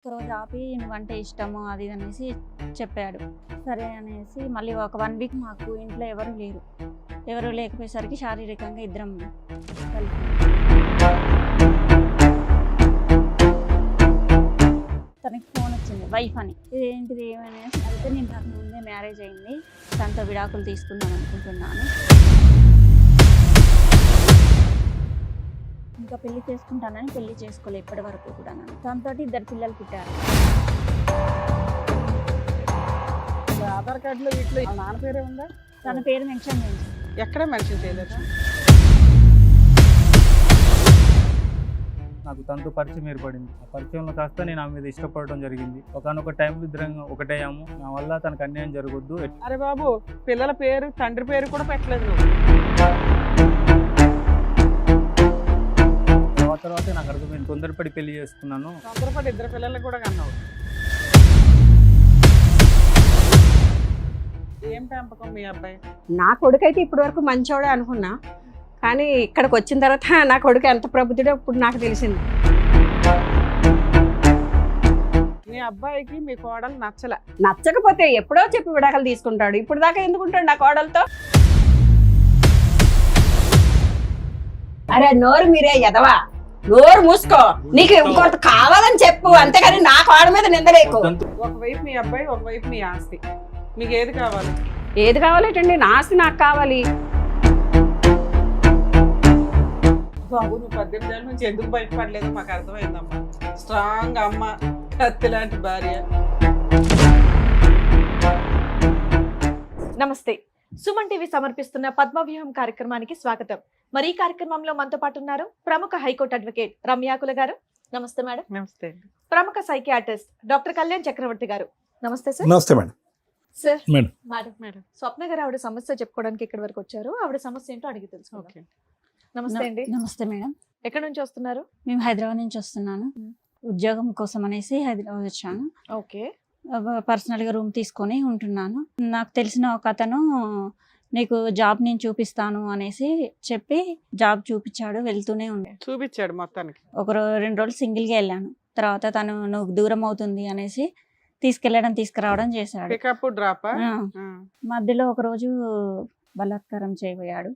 ఒకరోజు ఆపి నువ్వంటే ఇష్టము అది ఇది అనేసి చెప్పాడు. సరే అనేసి మళ్ళీ ఒక 1 వీక్ మాకు ఇంట్లో ఎవరు లేకపోయేసరికి శారీరకంగా ఇద్దరం కలిసి తనకి ఫోన్ వచ్చింది వైఫ్ అని. ఇదేంటిది ఏమనేసి అయితే నేను నాకు ముందే మ్యారేజ్ అయింది, తనతో విడాకులు తీసుకుందాం అనుకుంటున్నాను, ఇంకా పెళ్లి చేసుకుంటానని పెళ్లి చేసుకోలే ఇప్పటి వరకు కూడా. తనతో 2 పిల్లలు పుట్టారు. ఆధార్ కార్డులో వీటిలో నాన్న పేరే ఉందా? తన పేరు మెన్షన్ చేయండి. ఎక్కడ మెన్షన్ చేయలేదు. నాకు తనతో పరిచయం ఏర్పడింది. ఆ పరిచయంలో కాస్త నేను ఆమె మీద ఇష్టపడడం జరిగింది. ఒకనొక టైంలో ఇద్దరం ఒకటయ్యాము. నా వల్ల తనకు అన్యాయం జరగొద్దు. అరే బాబు, పిల్లల పేరు తండ్రి పేరు కూడా పెట్టలేదు నువ్వు. తర్వాత నాకు అర్థమైంది, తొందరపడి పెళ్లి చేసుకున్నాను. తొందరపడి 2 పిల్లలకు కూడా కన్నావు. ఏం పెంపకం మీ అబ్బాయి? నా కొడుకు అయితే ఇప్పటి వరకు మంచోడే అనుకున్నా, కానీ ఇక్కడికి వచ్చిన తర్వాత నా కొడుకు ఎంత ప్రబుద్ధుడో ఇప్పుడు నాకు తెలిసింది. మీ అబ్బాయికి మీ కోడలు నచ్చలే. నచ్చకపోతే ఎప్పుడో చెప్పి విడాకులు తీసుకుంటాడు. ఇప్పుడు దాకా ఎందుకుంటాడు నా కోడలతో? అరే నోరు మీరే ఎదవా, నోరు మూసుకో. నీకు ఇంకొకటి కావాలని చెప్పు, అంతేగాని నా కోడ మీద నిందలేకు. ఒకవైపు మీ అబ్బాయి, ఒకవైపు మీ ఆస్తి. మీకు ఏది కావాలి? ఏది కావాలేటండి? నా ఆస్తి నాకు కావాలి. బాబు, నువ్వు 18 ఏళ్ళ నుంచి ఎందుకు బయటపడలేదు మాకు అర్థమైందమ్మా. స్ట్రాంగ్ అమ్మ, కత్తి లాంటి భార్య. నమస్తే. సుమన్ టీవీ సమర్పిస్తున్న పద్మవ్యూహం కార్యక్రమానికి స్వాగతం. మరి ఈ కార్యక్రమంలో మనతో పాటు ఉన్నారు ప్రముఖ హైకోర్టు అడ్వకేట్ రమ్యాకుల గారు. నమస్తే మేడం. నమస్తే. ప్రముఖ సైకియాట్రిస్ట్ డాక్టర్ కళ్యాణ్ చక్రవర్తి గారు. నమస్తే సార్. నమస్తే మేడం. Sir madam. మేడం స్వప్న గారు ఆవిడ సమస్య చెప్పుకోవడానికి ఇక్కడి వరకు వచ్చారు. ఆవిడ సమస్య ఏంటో అడిగి తెలుసుకుందాం. నమస్తే అండి. నమస్తే మేడం. ఎక్కడి నుంచి వస్తున్నారు? మేము హైదరాబాద్ నుంచి వస్తున్నాను. ఉద్యోగం కోసం అనేసి హైదరాబాద్ వచ్చాను. ఓకే. పర్సనల్గా రూమ్ తీసుకొని ఉంటున్నాను. నాకు తెలిసిన ఒక అతను నీకు జాబ్ నేను చూపిస్తాను అనేసి చెప్పి జాబ్ చూపించాడు. వెళ్తూనే ఉండే చూపించాడు మొత్తానికి. 2 రోజులు సింగిల్గా వెళ్ళాను. తర్వాత తను నువ్వు దూరం అవుతుంది అనేసి తీసుకురావడం చేశాడు. Pickup drop. మధ్యలో ఒకరోజు బలాత్కారం చేయబోయాడు.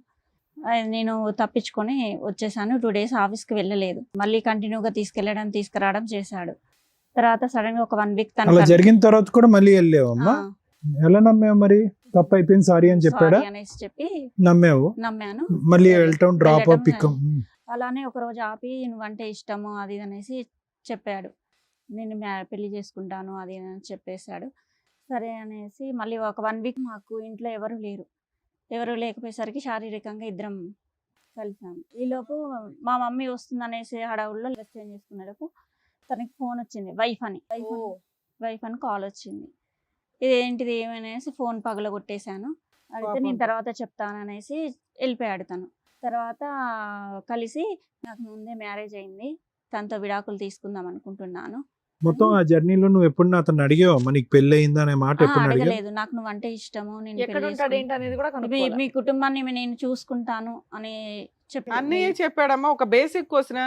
నేను తప్పించుకొని వచ్చేసాను. 2 డేస్ ఆఫీస్కి వెళ్ళలేదు. మళ్ళీ కంటిన్యూగా తీసుకురావడం చేశాడు. తర్వాత సడన్ గా ఒక 1 వీక్ అలా జరిగిన తర్వాత కూడా మళ్ళీ వెళ్ళావమ్మా? ఎలా నమ్మావు మరి? తప్పు అయిపోయింది సారీ అని చెప్పాడా? అనేసి చెప్పి నమ్మాను. మళ్ళీ వెళ్ళటం డ్రాప్ పికప్. అలానే ఒక రోజు ఆపి నువ్వంటే ఇష్టము అది ఇది అనేసి చెప్పాడు. నేను పెళ్లి చేసుకుంటాను అది అని చెప్పేశాడు. సరే అనేసి మళ్ళీ ఒక 1 వీక్ మాకు ఇంట్లో ఎవరు లేకపోయేసరికి శారీరకంగా ఇద్దరం కలిసాము. ఈలోపు మా మమ్మీ వస్తుంది అనేసి హడావుల్లో డ్రెస్ చేంజ్ చేసుకునేలోపు తనకి ఫోన్ వచ్చింది. వైఫ్ అని కాల్ వచ్చింది. ఇదేంటిది ఏమనేసి ఫోన్ పగలగొట్టేశాను. అయితే నేను తర్వాత చెప్తాను అనేసి వెళ్ళిపోయాడు తను. తర్వాత కలిసి నాకు ముందే మ్యారేజ్ అయింది, తనతో విడాకులు తీసుకుందాం అనుకుంటున్నాను. మొత్తం ఆ జర్నీలో నువ్వు ఎప్పుడు అతను అడిగావా నీకు పెళ్లి అయిందా అనే మాట? అడగలేదు. నాకు నువ్వంటే ఇష్టము, నేను మీ కుటుంబాన్ని నేను చూసుకుంటాను అని అన్నీ చెప్పాడమ్మా. ఒక బేసిక్ క్వశ్చన్,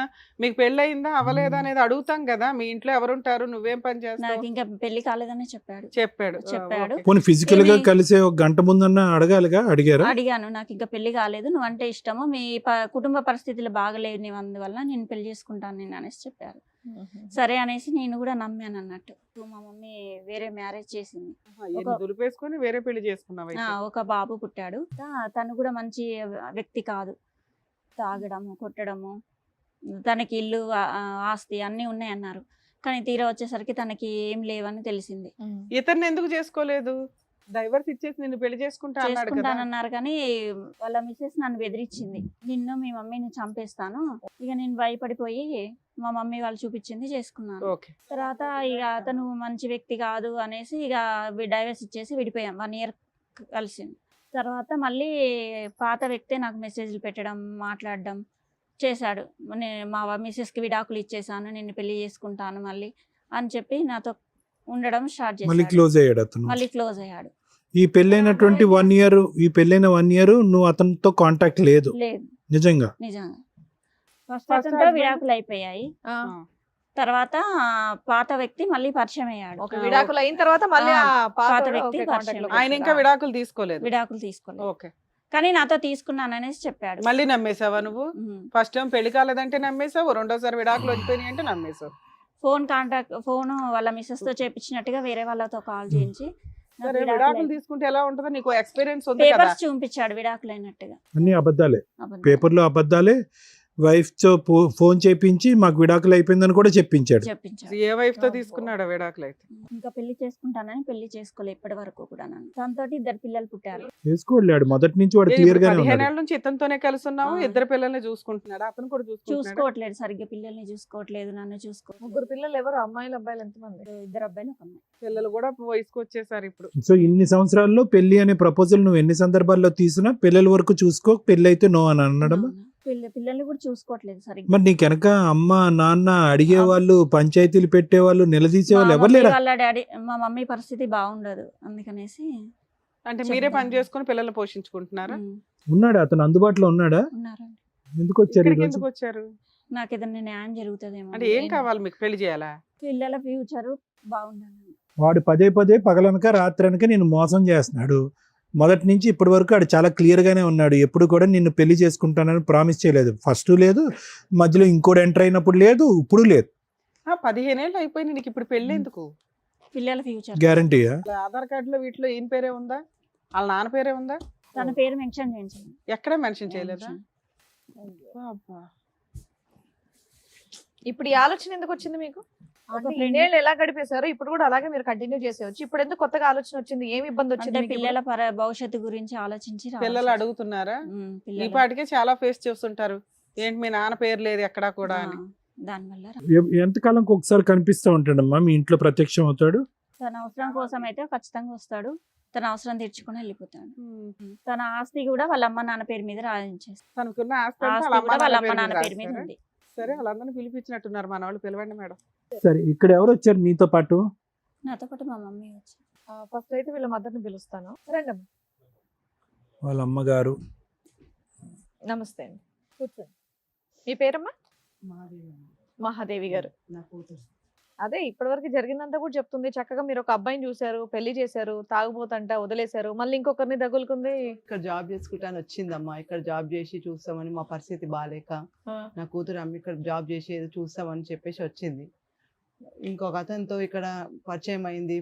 మీకు పెళ్లి అయిందా అవ్వలేదా అనేది అడుగుతాం కదా. మీ ఇంట్లో ఎవరుంటారు, నువ్వేం పని చేస్తావు? నాకు ఇంకా పెళ్లి కాలేదని చెప్పాడు. పోనీ ఫిజికల్ గా కలిసే 1 గంట ముందన్నా అడగాలిగా? అడిగాను. నాకు ఇంకా పెళ్లి కాలేదు, నువ్వంటే ఇష్టము, మీ కుటుంబ పరిస్థితులు బాగలేదు, అందువల్ల నేను పెళ్లి చేసుకుంటాను నేను అనేసి చెప్పారు. సరే అనేసి నేను కూడా నమ్మాను అన్నట్టు. మా మమ్మీ వేరే మ్యారేజ్ చేసింది. దులిపేసుకొని వేరే పెళ్లి చేసుకున్నావు. ఒక బాబు పుట్టాడు. తను కూడా మంచి వ్యక్తి కాదు. తాగడము, కొట్టడము, తనకి ఇల్లు ఆస్తి అన్నీ ఉన్నాయన్నారు. కానీ తీరా వచ్చేసరికి తనకి ఏం లేవని తెలిసింది. ఇతన్ని ఎందుకు చేసుకోలేదు? డైవర్స్ ఇచ్చేసి నిన్ను పెళ్లి చేసుకుంటానన్నారు. కానీ వాళ్ళ మిస్సెస్ నన్ను బెదిరించింది, నిన్ను మీ మమ్మీని చంపేస్తాను. ఇక నేను భయపడిపోయి మా మమ్మీ వాళ్ళు చూపించింది చేసుకున్నాను. తర్వాత ఇక అతను మంచి వ్యక్తి కాదు అనేసి ఇక డైవర్స్ ఇచ్చేసి విడిపోయాం. 1 ఇయర్ కలిసింది. తర్వాత మళ్ళీ పాత వ్యక్తే నాకు మెసేజ్లు పెట్టడం, మాట్లాడడం చేశాడు. మా మిస్సెస్కి విడాకులు ఇచ్చేసాను, నిన్ను పెళ్లి చేసుకుంటాను మళ్ళీ అని చెప్పి నాతో ఉండడం స్టార్ట్ చేశాడు. మళ్ళీ క్లోజ్ అయ్యాడు. ఈ పెళ్ళైనటువంటి 1 ఇయర్ నువ్వు అతనితో కాంటాక్ట్ లేదు? నిజంగా ఫస్ట్ అతనితో విడాకులు అయిపోయాయి. తర్వాత పాత వ్యక్తి మళ్ళీ పరిచయం అయ్యాడు. ఓకే, విడాకులు అయిన తర్వాత మళ్ళీ ఆ పాత పాత వ్యక్తి వ్యక్తి పరిచయం. ఆయన ఇంకా విడాకులు తీసుకోలేదు. విడాకులు తీసుకోలేదు, ఓకే. కానీ నాతో తీసుకున్నాను అనేసి చెప్పాడు. మళ్ళీ నమ్మేసావా నువ్వు? ఉమ్. ఫస్ట్ టైం పెళ్లి కాలేదంటే నమ్మేసావు, రెండోసారి విడాకులు వచ్చిపోయినాయి అంటే నమ్మేసావు. ఫోన్ వాళ్ళ మిస్సెస్ తో చేపించినట్టుగా వేరే వాళ్ళతో కాల్ చేయించి నాకు సరే, విడాకులు విడాకులు అయి- తీసుకుంటే ఎలా ఉంటుందో నీకు ఎక్స్పీరియన్స్ ఉంది కదా. పేపర్స్ చూపించాడు విడాకులు అయినట్టుగా. అన్ని అబద్ధాలే, అబద్ధం. పేపర్లో అబద్ధాలే. వైఫ్ తో ఫోన్ చేపించి మాకు విడాకులు అయిపోయిందని కూడా చెప్పించాడు. చెప్పించాడు. ఏ వైఫ్ తో తీసుకున్నాడు విడాకులు అయితే? ఇంకా పెళ్లి చేసుకుంటానని పెళ్లి చేసుకోలే ఇప్పటి వరకు కూడా. దాంతో 2 పిల్లలు పుట్టారు. చేసుకోలేడు మొదటి నుంచి, వాడు ఏ, క్లియర్ ఇప్పుడు గానే 15 ఉన్నాడు. ఏళ్ళ నుంచి ఇతనితోనే కలిసి ఉన్నావు, ఆ. 2 పిల్లల్ని చూసుకుంటున్నాడు, అతను కూడా చూసుకుంటున్నాడు. చూసుకోవట్లేదు సరిగ్గా, పిల్లల్ని చూసుకోవట్లేదు, నన్ను చూసుకోవట్లేదు. 3 పిల్లలు ఎవరు? అమ్మాయిలు అబ్బాయిలు ఎంతమంది? 2 అబ్బాయిలు 1 అమ్మాయి. పిల్లలు కూడా వయసుకు వచ్చేసారు ఇప్పుడు. సో ఇన్ని సంవత్సరాల్లో పెళ్లి అనే ప్రపోజల్ నువ్వు ఎన్ని సందర్భాల్లో తీసినా పిల్లల వరకు చూసుకో, పెళ్లి అయితే నో అని అనడం. అవును. పిల్లల్ని కూడా చూసుకోవట్లేదు సరిగ్గా. మరి నీకు వెనక అమ్మ నాన్న అడిగేవాళ్ళు, పంచాయతీలు పెట్టేవాళ్ళు, నిలదీసేవాళ్ళు ఎవరు లేరా? వాళ్ళ డాడీ, మా మమ్మీ పరిస్థితి బాగుండదు, అందుకనేసి అంటే మీరే పని చేసుకుని పిల్లల్ని పోషించుకుంటున్నారా? ఉన్నాడా అతను? అందుబాటులో ఉన్నాడా? ఉన్నారండి. ఎందుకు వచ్చారు ఇక్కడికి ఈరోజు? ఎందుకు వచ్చారు? నాకు ఏదైనా న్యాయం జరుగుతుందేమో. అంటే ఏం కావాలి మీకు? పెళ్లి చేయాలా? పిల్లల ఫ్యూచర్ బాగుండాలి. వాడు పదే పదే పగలనక రాత్రనక నిన్ను మోసం చేస్తున్నాడు. మొదటి నుంచి ఇప్పటి వరకు వాడు చాలా క్లియర్ గానే ఉన్నాడు. ఎప్పుడు కూడా నిన్ను పెళ్లి చేసుకుంటానని ప్రామిస్ చేయలేదు. ఫస్ట్ లేదు, మధ్యలో ఇంకోటి ఎంటర్ అయినప్పుడు లేదు, ఇప్పుడు లేదు. 15 ఏళ్ళు అయిపోయింది, నీకు ఇప్పుడు పెళ్లి ఎందుకు? పిల్లల ఫ్యూచర్ గ్యారంటీయా? ఆధార్ కార్డులో వీటిలో ఈయన పేరే ఉందా, వాళ్ళ నాన్న పేరే ఉందా? తన పేరు మెన్షన్ చేయించండి. ఎక్కడ మెన్షన్ చేయలేదా? అబ్బా. ఇప్పుడు ఈ ఆలోచన ఎందుకు వచ్చింది మీకు? ఒక అంటే friend- ఇన్నేళ్ళు ఎలా గడిపేశారు, ఇప్పుడు కూడా అలాగే మీరు కంటిన్యూ చేసేవచ్చు. ఇప్పుడు ఎందుకు కొత్తగా ఆలోచన వచ్చింది? ఏమి ఇబ్బంది వచ్చింది అంటే మీకు పిల్లల భవిష్యత్తు గురించి ఆలోచించి పిల్లలు అడుగుతున్నారా? ఈ పిల్లలు పాటికే చాలా ఫేస్ చేస్తుంటారు, ఏంటి మీ నాన్న పేరు లేదు ఎక్కడా కూడా అని. దానివల్ల ఎంతకాలంకి ఒకసారి కనిపిస్తూ ఉంటాడమ్మా మీ ఇంట్లో ప్రత్యక్షం అవుతాడు? తన అవసరం కోసం అయితే ఖచ్చితంగా వస్తాడు, తన అవసరం తీర్చుకుని వెళ్ళిపోతాడు. తన ఆస్తి కూడా వాళ్ళ అమ్మ నాన్న పేరు మీద రాయించేస్తాడు. తనకున్న ఆస్తి అంతా ఆస్తి వాళ్ళ కూడా వాళ్ళ అమ్మ అమ్మ నాన్న నాన్న పేరు మీద రాస్తారా? ఉంది. సరే, వాళ్ళందరినీ పిలిపించినట్టున్నారు, మన వాళ్ళు పిలవండి మేడం. సరే, ఇక్కడ ఎవరు వచ్చారు నీతో పాటు? నాతో పాటు మా మమ్మీ వచ్చి. ఫస్ట్ అయితే వీళ్ళ మదర్ని పిలుస్తాను. రండి అమ్మ. వాళ్ళ అమ్మగారు. నమస్తే అండి, కూర్చోండి. మీ పేరమ్మా? మహాదేవి గారు. అదే ఇప్పటివరకు జరిగిందంతా కూడా చెప్తుంది. చక్కగా మీరు ఒక అబ్బాయిని చూశారు, పెళ్లి చేశారు, తాగుబోతంట వదిలేశారు, మళ్ళీ ఇంకొకరిని తగులుకుంది. ఇక్కడ జాబ్ చేసుకుంటాను వచ్చిందమ్మా. ఇక్కడ జాబ్ చేసి చూస్తామని, మా పరిస్థితి బాగాలేక నా కూతురు అమ్మ ఇక్కడ జాబ్ చేసి ఏదో చూస్తామని చెప్పేసి వచ్చింది. ఇంకొక అతనితో ఇక్కడ పరిచయం అయింది,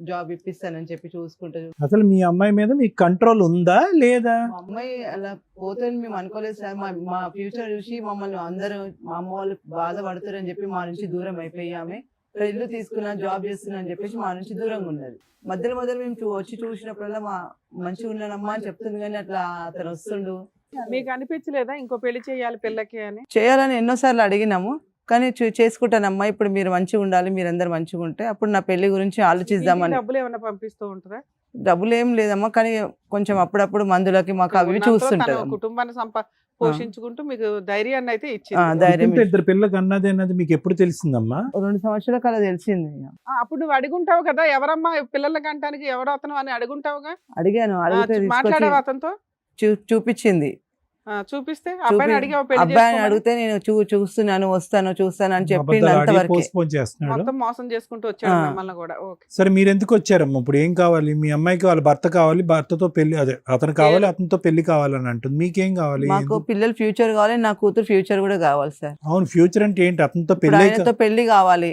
జాబ్ ఇప్పిస్తానని చెప్పి చూసుకుంటా. అసలు మీ అమ్మాయి మీద మీకు కంట్రోల్ ఉందా లేదా? మా అమ్మాయి అలా పోతుందని మేము అనుకోలేదు సార్. మా ఫ్యూచర్ చూసి మమ్మల్ని అందరూ, మా అమ్మ వాళ్ళు బాధపడతారని చెప్పి మా నుంచి దూరం అయిపోయి, ఆమె ఇక్కడ ఇల్లు తీసుకున్నా జాబ్ చేస్తున్నా అని చెప్పేసి మా నుంచి దూరంగా ఉన్నది. మధ్యలో మేము వచ్చి చూసినప్పుడల్లా మా మంచిగా ఉన్నానమ్మా అని చెప్తుంది, కానీ అట్లా అతను వస్తుండు. మీకు అనిపించలేదా ఇంకో పెళ్లి చేయాలి పిల్లకి అని? చేయాలని ఎన్నోసార్లు అడిగినాము, కానీ చేసుకుంటానమ్మా, ఇప్పుడు మీరు మంచిగా ఉండాలి, మీరందరూ మంచిగా ఉంటే అప్పుడు నా పెళ్లి గురించి ఆలోచిద్దామని. డబ్బులు ఏమైనా పంపిస్తూ ఉంటారా? డబ్బులు ఏం లేదమ్మా, కానీ కొంచెం అప్పుడప్పుడు మందులకి మాకు అవి ఉన్నంతలో తన చూస్తుంటారు. కుటుంబాన్ని పోషించుకుంటూ మీకు ధైర్యాన్ని అయితే ఇచ్చింది. ధైర్యం ఇంత ఇద్దరు పిల్లలకు అన్నది మీకు ఎప్పుడు తెలిసిందమ్మా? 2 సంవత్సరాల కల తెలిసింది. అప్పుడు నువ్వు అడుగుంటావు కదా, ఎవరమ్మా పిల్లలకి అంటానికి ఎవరు అతను అని అడుగుంటావుగా. అడిగాను, అడిగితే మాట్లాడావు తీసుకొచ్చి అతనితో? చూపించింది. చూపిస్తే అబ్బాయిని అడిగావు పెళ్లి అబ్బాయిని చేసుకోమని? అడిగితే నేను చూస్తున్నాను, వస్తాను అని చెప్పిండు. అబద్ధాలు ఆడి అంతవరకు పోస్ట్పోన్ చేస్తున్నాడు. మొత్తం మోసం చేసుకుంటూ వచ్చాడు మిమ్మల్ని కూడా. ఓకే. సరే, మీరు ఎందుకు వచ్చారమ్మా? ఇప్పుడు ఏం కావాలి? మీ అమ్మాయికి వాళ్ళ భర్త కావాలి, భర్తతో పెళ్లి, అదే అతను కావాలి, అతనితో పెళ్లి కావాలని అంటుంది. మీకేం కావాలి? మాకు ఎందుకు? పిల్లల ఫ్యూచర్ కావాలి, నా కూతురు ఫ్యూచర్ కూడా కావాలి సార్. అవును, ఫ్యూచర్ అంటే ఏంటి? అతనితో ఇప్పుడు పెళ్లి ఆయనతో పెళ్లి కావాలి.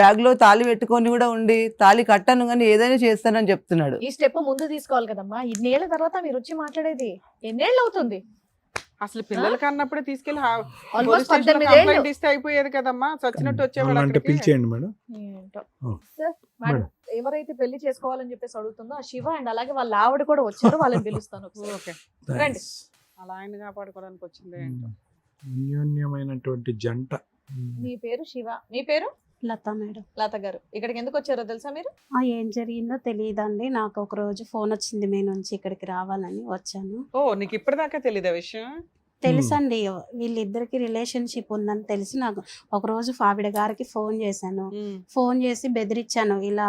బ్యాగ్ లో తాళి పెట్టుకొని కూడా ఉండి, తాళి కట్టాను కానీ ఏదైనా చేస్తానని చెప్తున్నాడు. ఈ స్టెప్ ముందు తీసుకోవాలి కదమ్మా. ఇన్నేళ్ల తర్వాత మీరు వచ్చి మాట్లాడేది ఎన్నేళ్ళు అవుతుంది? అసలు పిల్లలకి అన్నప్పుడే తీసుకెళ్లి ఆల్మోస్ట్ 18 ఏళ్ళు. కంప్లైంట్ ఇస్తే అయిపోయేది కదమ్మా, చచ్చినట్టు వచ్చేవాళ్ళు అంటే అక్కడికి. పిలిచేయండి మేడం. ఏంటో. ఓ. సార్, మేడం, ఎవరైతే పెళ్లి చేసుకోవాలని చెప్పేసి అడుగుతుందో ఆ శివ అండ్ అలాగే వాళ్ళ ఆవిడ కూడా వచ్చారు, వాళ్ళని పిలుస్తాను ఒకసారి. ఓకే. రండి. అలా ఆయన కాపాడుకోవడానికి వచ్చింది ఏంటో. అన్యోన్యమైనటువంటి జంట. మీ పేరు శివ, మీ పేరు? లత మేడం. లత గారు. ఇక్కడికి ఎందుకు వచ్చారో తెలుసా మీరు? ఏం జరిగిందో తెలియదండి. నాకు ఒక రోజు ఫోన్ వచ్చింది మీ నుంచి, ఇక్కడికి రావాలని వచ్చాను. ఓ, నీకు ఇప్పటిదాకా తెలీదా విషయం? తెలుసండి, వీళ్ళిద్దరికి రిలేషన్షిప్ ఉందని తెలిసి నాకు ఒకరోజు ఆవిడ గారికి ఫోన్ చేశాను. ఫోన్ చేసి బెదిరించాను, ఇలా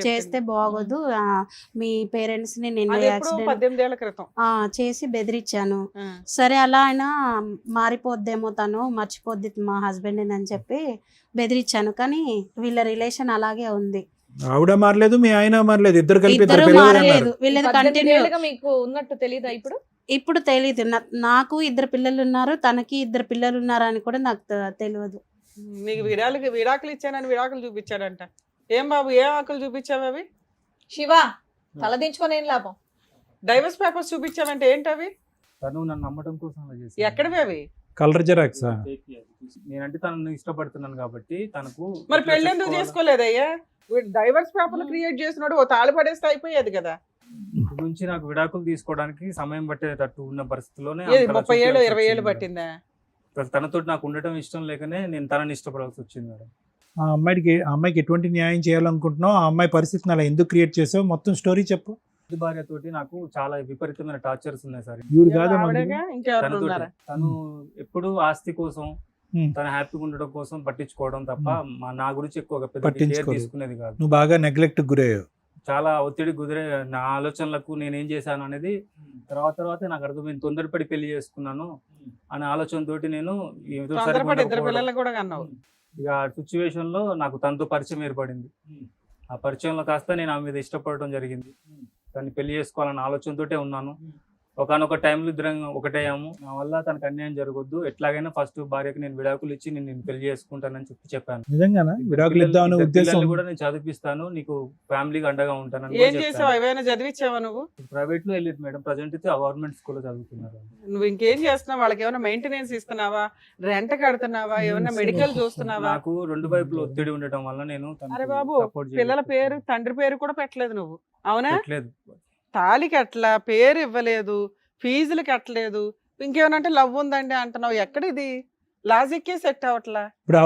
చేస్తే బాగోదు, మీ పేరెంట్స్ ని నిన్న యాక్సిడెంట్ 18 ఏళ్ల క్రితం చేసి బెదిరించాను. సరే అలా అయినా మారిపోద్దేమో, తను మర్చిపోద్ది మా హస్బెండ్ అని చెప్పి బెదిరించాను. కానీ వీళ్ళ రిలేషన్ అలాగే ఉంది. ఆవిడ మారలేదు, మీ ఆయన మారలేదు, ఇద్దరు కలిపి ఇద్దరు మారలేదు, వీళ్ళది 18 కంటిన్యూ. ఏళ్ళుగా మీకు ఉన్నట్టు తెలీదా ఇప్పుడు? ఇప్పుడు తెలీదు, నాకు 2 పిల్లలు ఉన్నారు, తనకి 2 పిల్లలు ఉన్నారు అని కూడా నాకు తెలియదు. నీకు విడాకులు ఇచ్చానని విడాకులు చూపించాడంట. ఏం బాబు, ఏ ఆకులు చూపించావు అవి? శివ తలదించుకొని ఏం లాభం? డైవర్స్ పేపర్స్ చూపించావంటే ఏంటి అవి? తను నన్ను నమ్మటం కోసం అలా చేసింది. ఎక్కడవి అవి? Colour xerox. నేనంటే తనను ఇష్టపడుతున్నాను కాబట్టి తనకు. మరి పెళ్లి ఎందుకు చేసుకోలేదయ్యా? డైవర్స్ పేపర్లు క్రియేట్ చేసినాడు, ఓ తాళి పడేస్తే అయిపోయేది కదా. గురించి నాకు విడాకులు తీసుకోవడానికి సమయం పట్టేటట్టు ఉన్న పరిస్థితిలోనే 30 ఏళ్ళు 20 ఏళ్ళు పట్టిందా? తనతో నాకు ఉండటం ఇష్టం లేకనే నేను తనని ఇష్టపడాల్సి వచ్చింది మేడం. ఆ అమ్మాయికి ఎటువంటి న్యాయం చేయాలనుకుంటున్నావు? ఆ అమ్మాయి పరిస్థితిని అలా ఎందుకు క్రియేట్ చేసావు? మొత్తం స్టోరీ చెప్పు. భార్యతోటి నాకు చాలా విపరీతమైన టార్చర్స్ ఉన్నాయి సార్. ఈవిడ కాదా ఆవిడగా ఇంకెవరు ఉన్నారా? తను ఎప్పుడు ఆస్తి కోసం, తన హ్యాపీగా ఉండడం కోసం పట్టించుకోవడం తప్ప నా గురించి ఎక్కువ పెద్ద కేర్ తీసుకునేది కాదు. నువ్వు బాగా నెగ్లెక్ట్ గురయ్యావు. చాలా ఒత్తిడి గురే నా ఆలోచనలకు నేనేం చేశాను అనేది తర్వాత నాకు అర్థమైంది. తొందరపడి పెళ్లి చేసుకున్నాను అనే ఆలోచనతోటి నేను ఇద్దరు పిల్లలు కూడా కన్నావు. ఇక ఆ సిచ్యువేషన్ లో నాకు తనతో పరిచయం ఏర్పడింది. ఆ పరిచయంలో కాస్త నేను ఆమె మీద ఇష్టపడటం జరిగింది. తను పెళ్లి చేసుకోవాలన్న ఆలోచనతోటే ఉన్నాను. ఒకనొక టైంలో ఇద్దరం ఒకటేయాము. నా వల్ల తనకు అన్యాయం జరగొద్దు, ఎట్లాగైనా ఫస్ట్ భార్యకి నేను విడాకులు ఇచ్చి నేను పెళ్లి చేసుకుంటానని చెప్పాను. నిజంగానా? విడాకులు ఇద్దామనే ఉద్దేశం కూడా నేను చదివిస్తాను, నీకు ఫ్యామిలీకి అండగా ఉంటాను. ఏం చేసావు? ఏమైనా చదివించావా నువ్వు? ప్రైవేట్ లో వెళ్ళేది మేడం. ప్రజెంట్ అయితే గవర్నమెంట్ స్కూల్లో చదువుతున్నారు. నువ్వు ఇంకేం చేస్తున్నావు? వాళ్ళకి ఏమైనా మెయింటెనెన్స్ ఇస్తున్నావా? రెంట్ కడుతున్నావా? ఏమైనా మెడికల్ చూస్తున్నావా? నాకు 2 వైపులు ఒత్తిడి ఉండటం వల్ల నేను అరే బాబు, పిల్లల పేరు తండ్రి పేరు కూడా పెట్టలేదు నువ్వు, అవునా? తాళి కట్టలా, పేరు ఇవ్వలేదు, ఫీజులు కట్టలేదు, ఇంకేమనంటే లవ్ ఉందండి అంటున్నావు. ఎక్కడిది లాజిక్కే సెట్ అవట్లా. ఇప్పుడు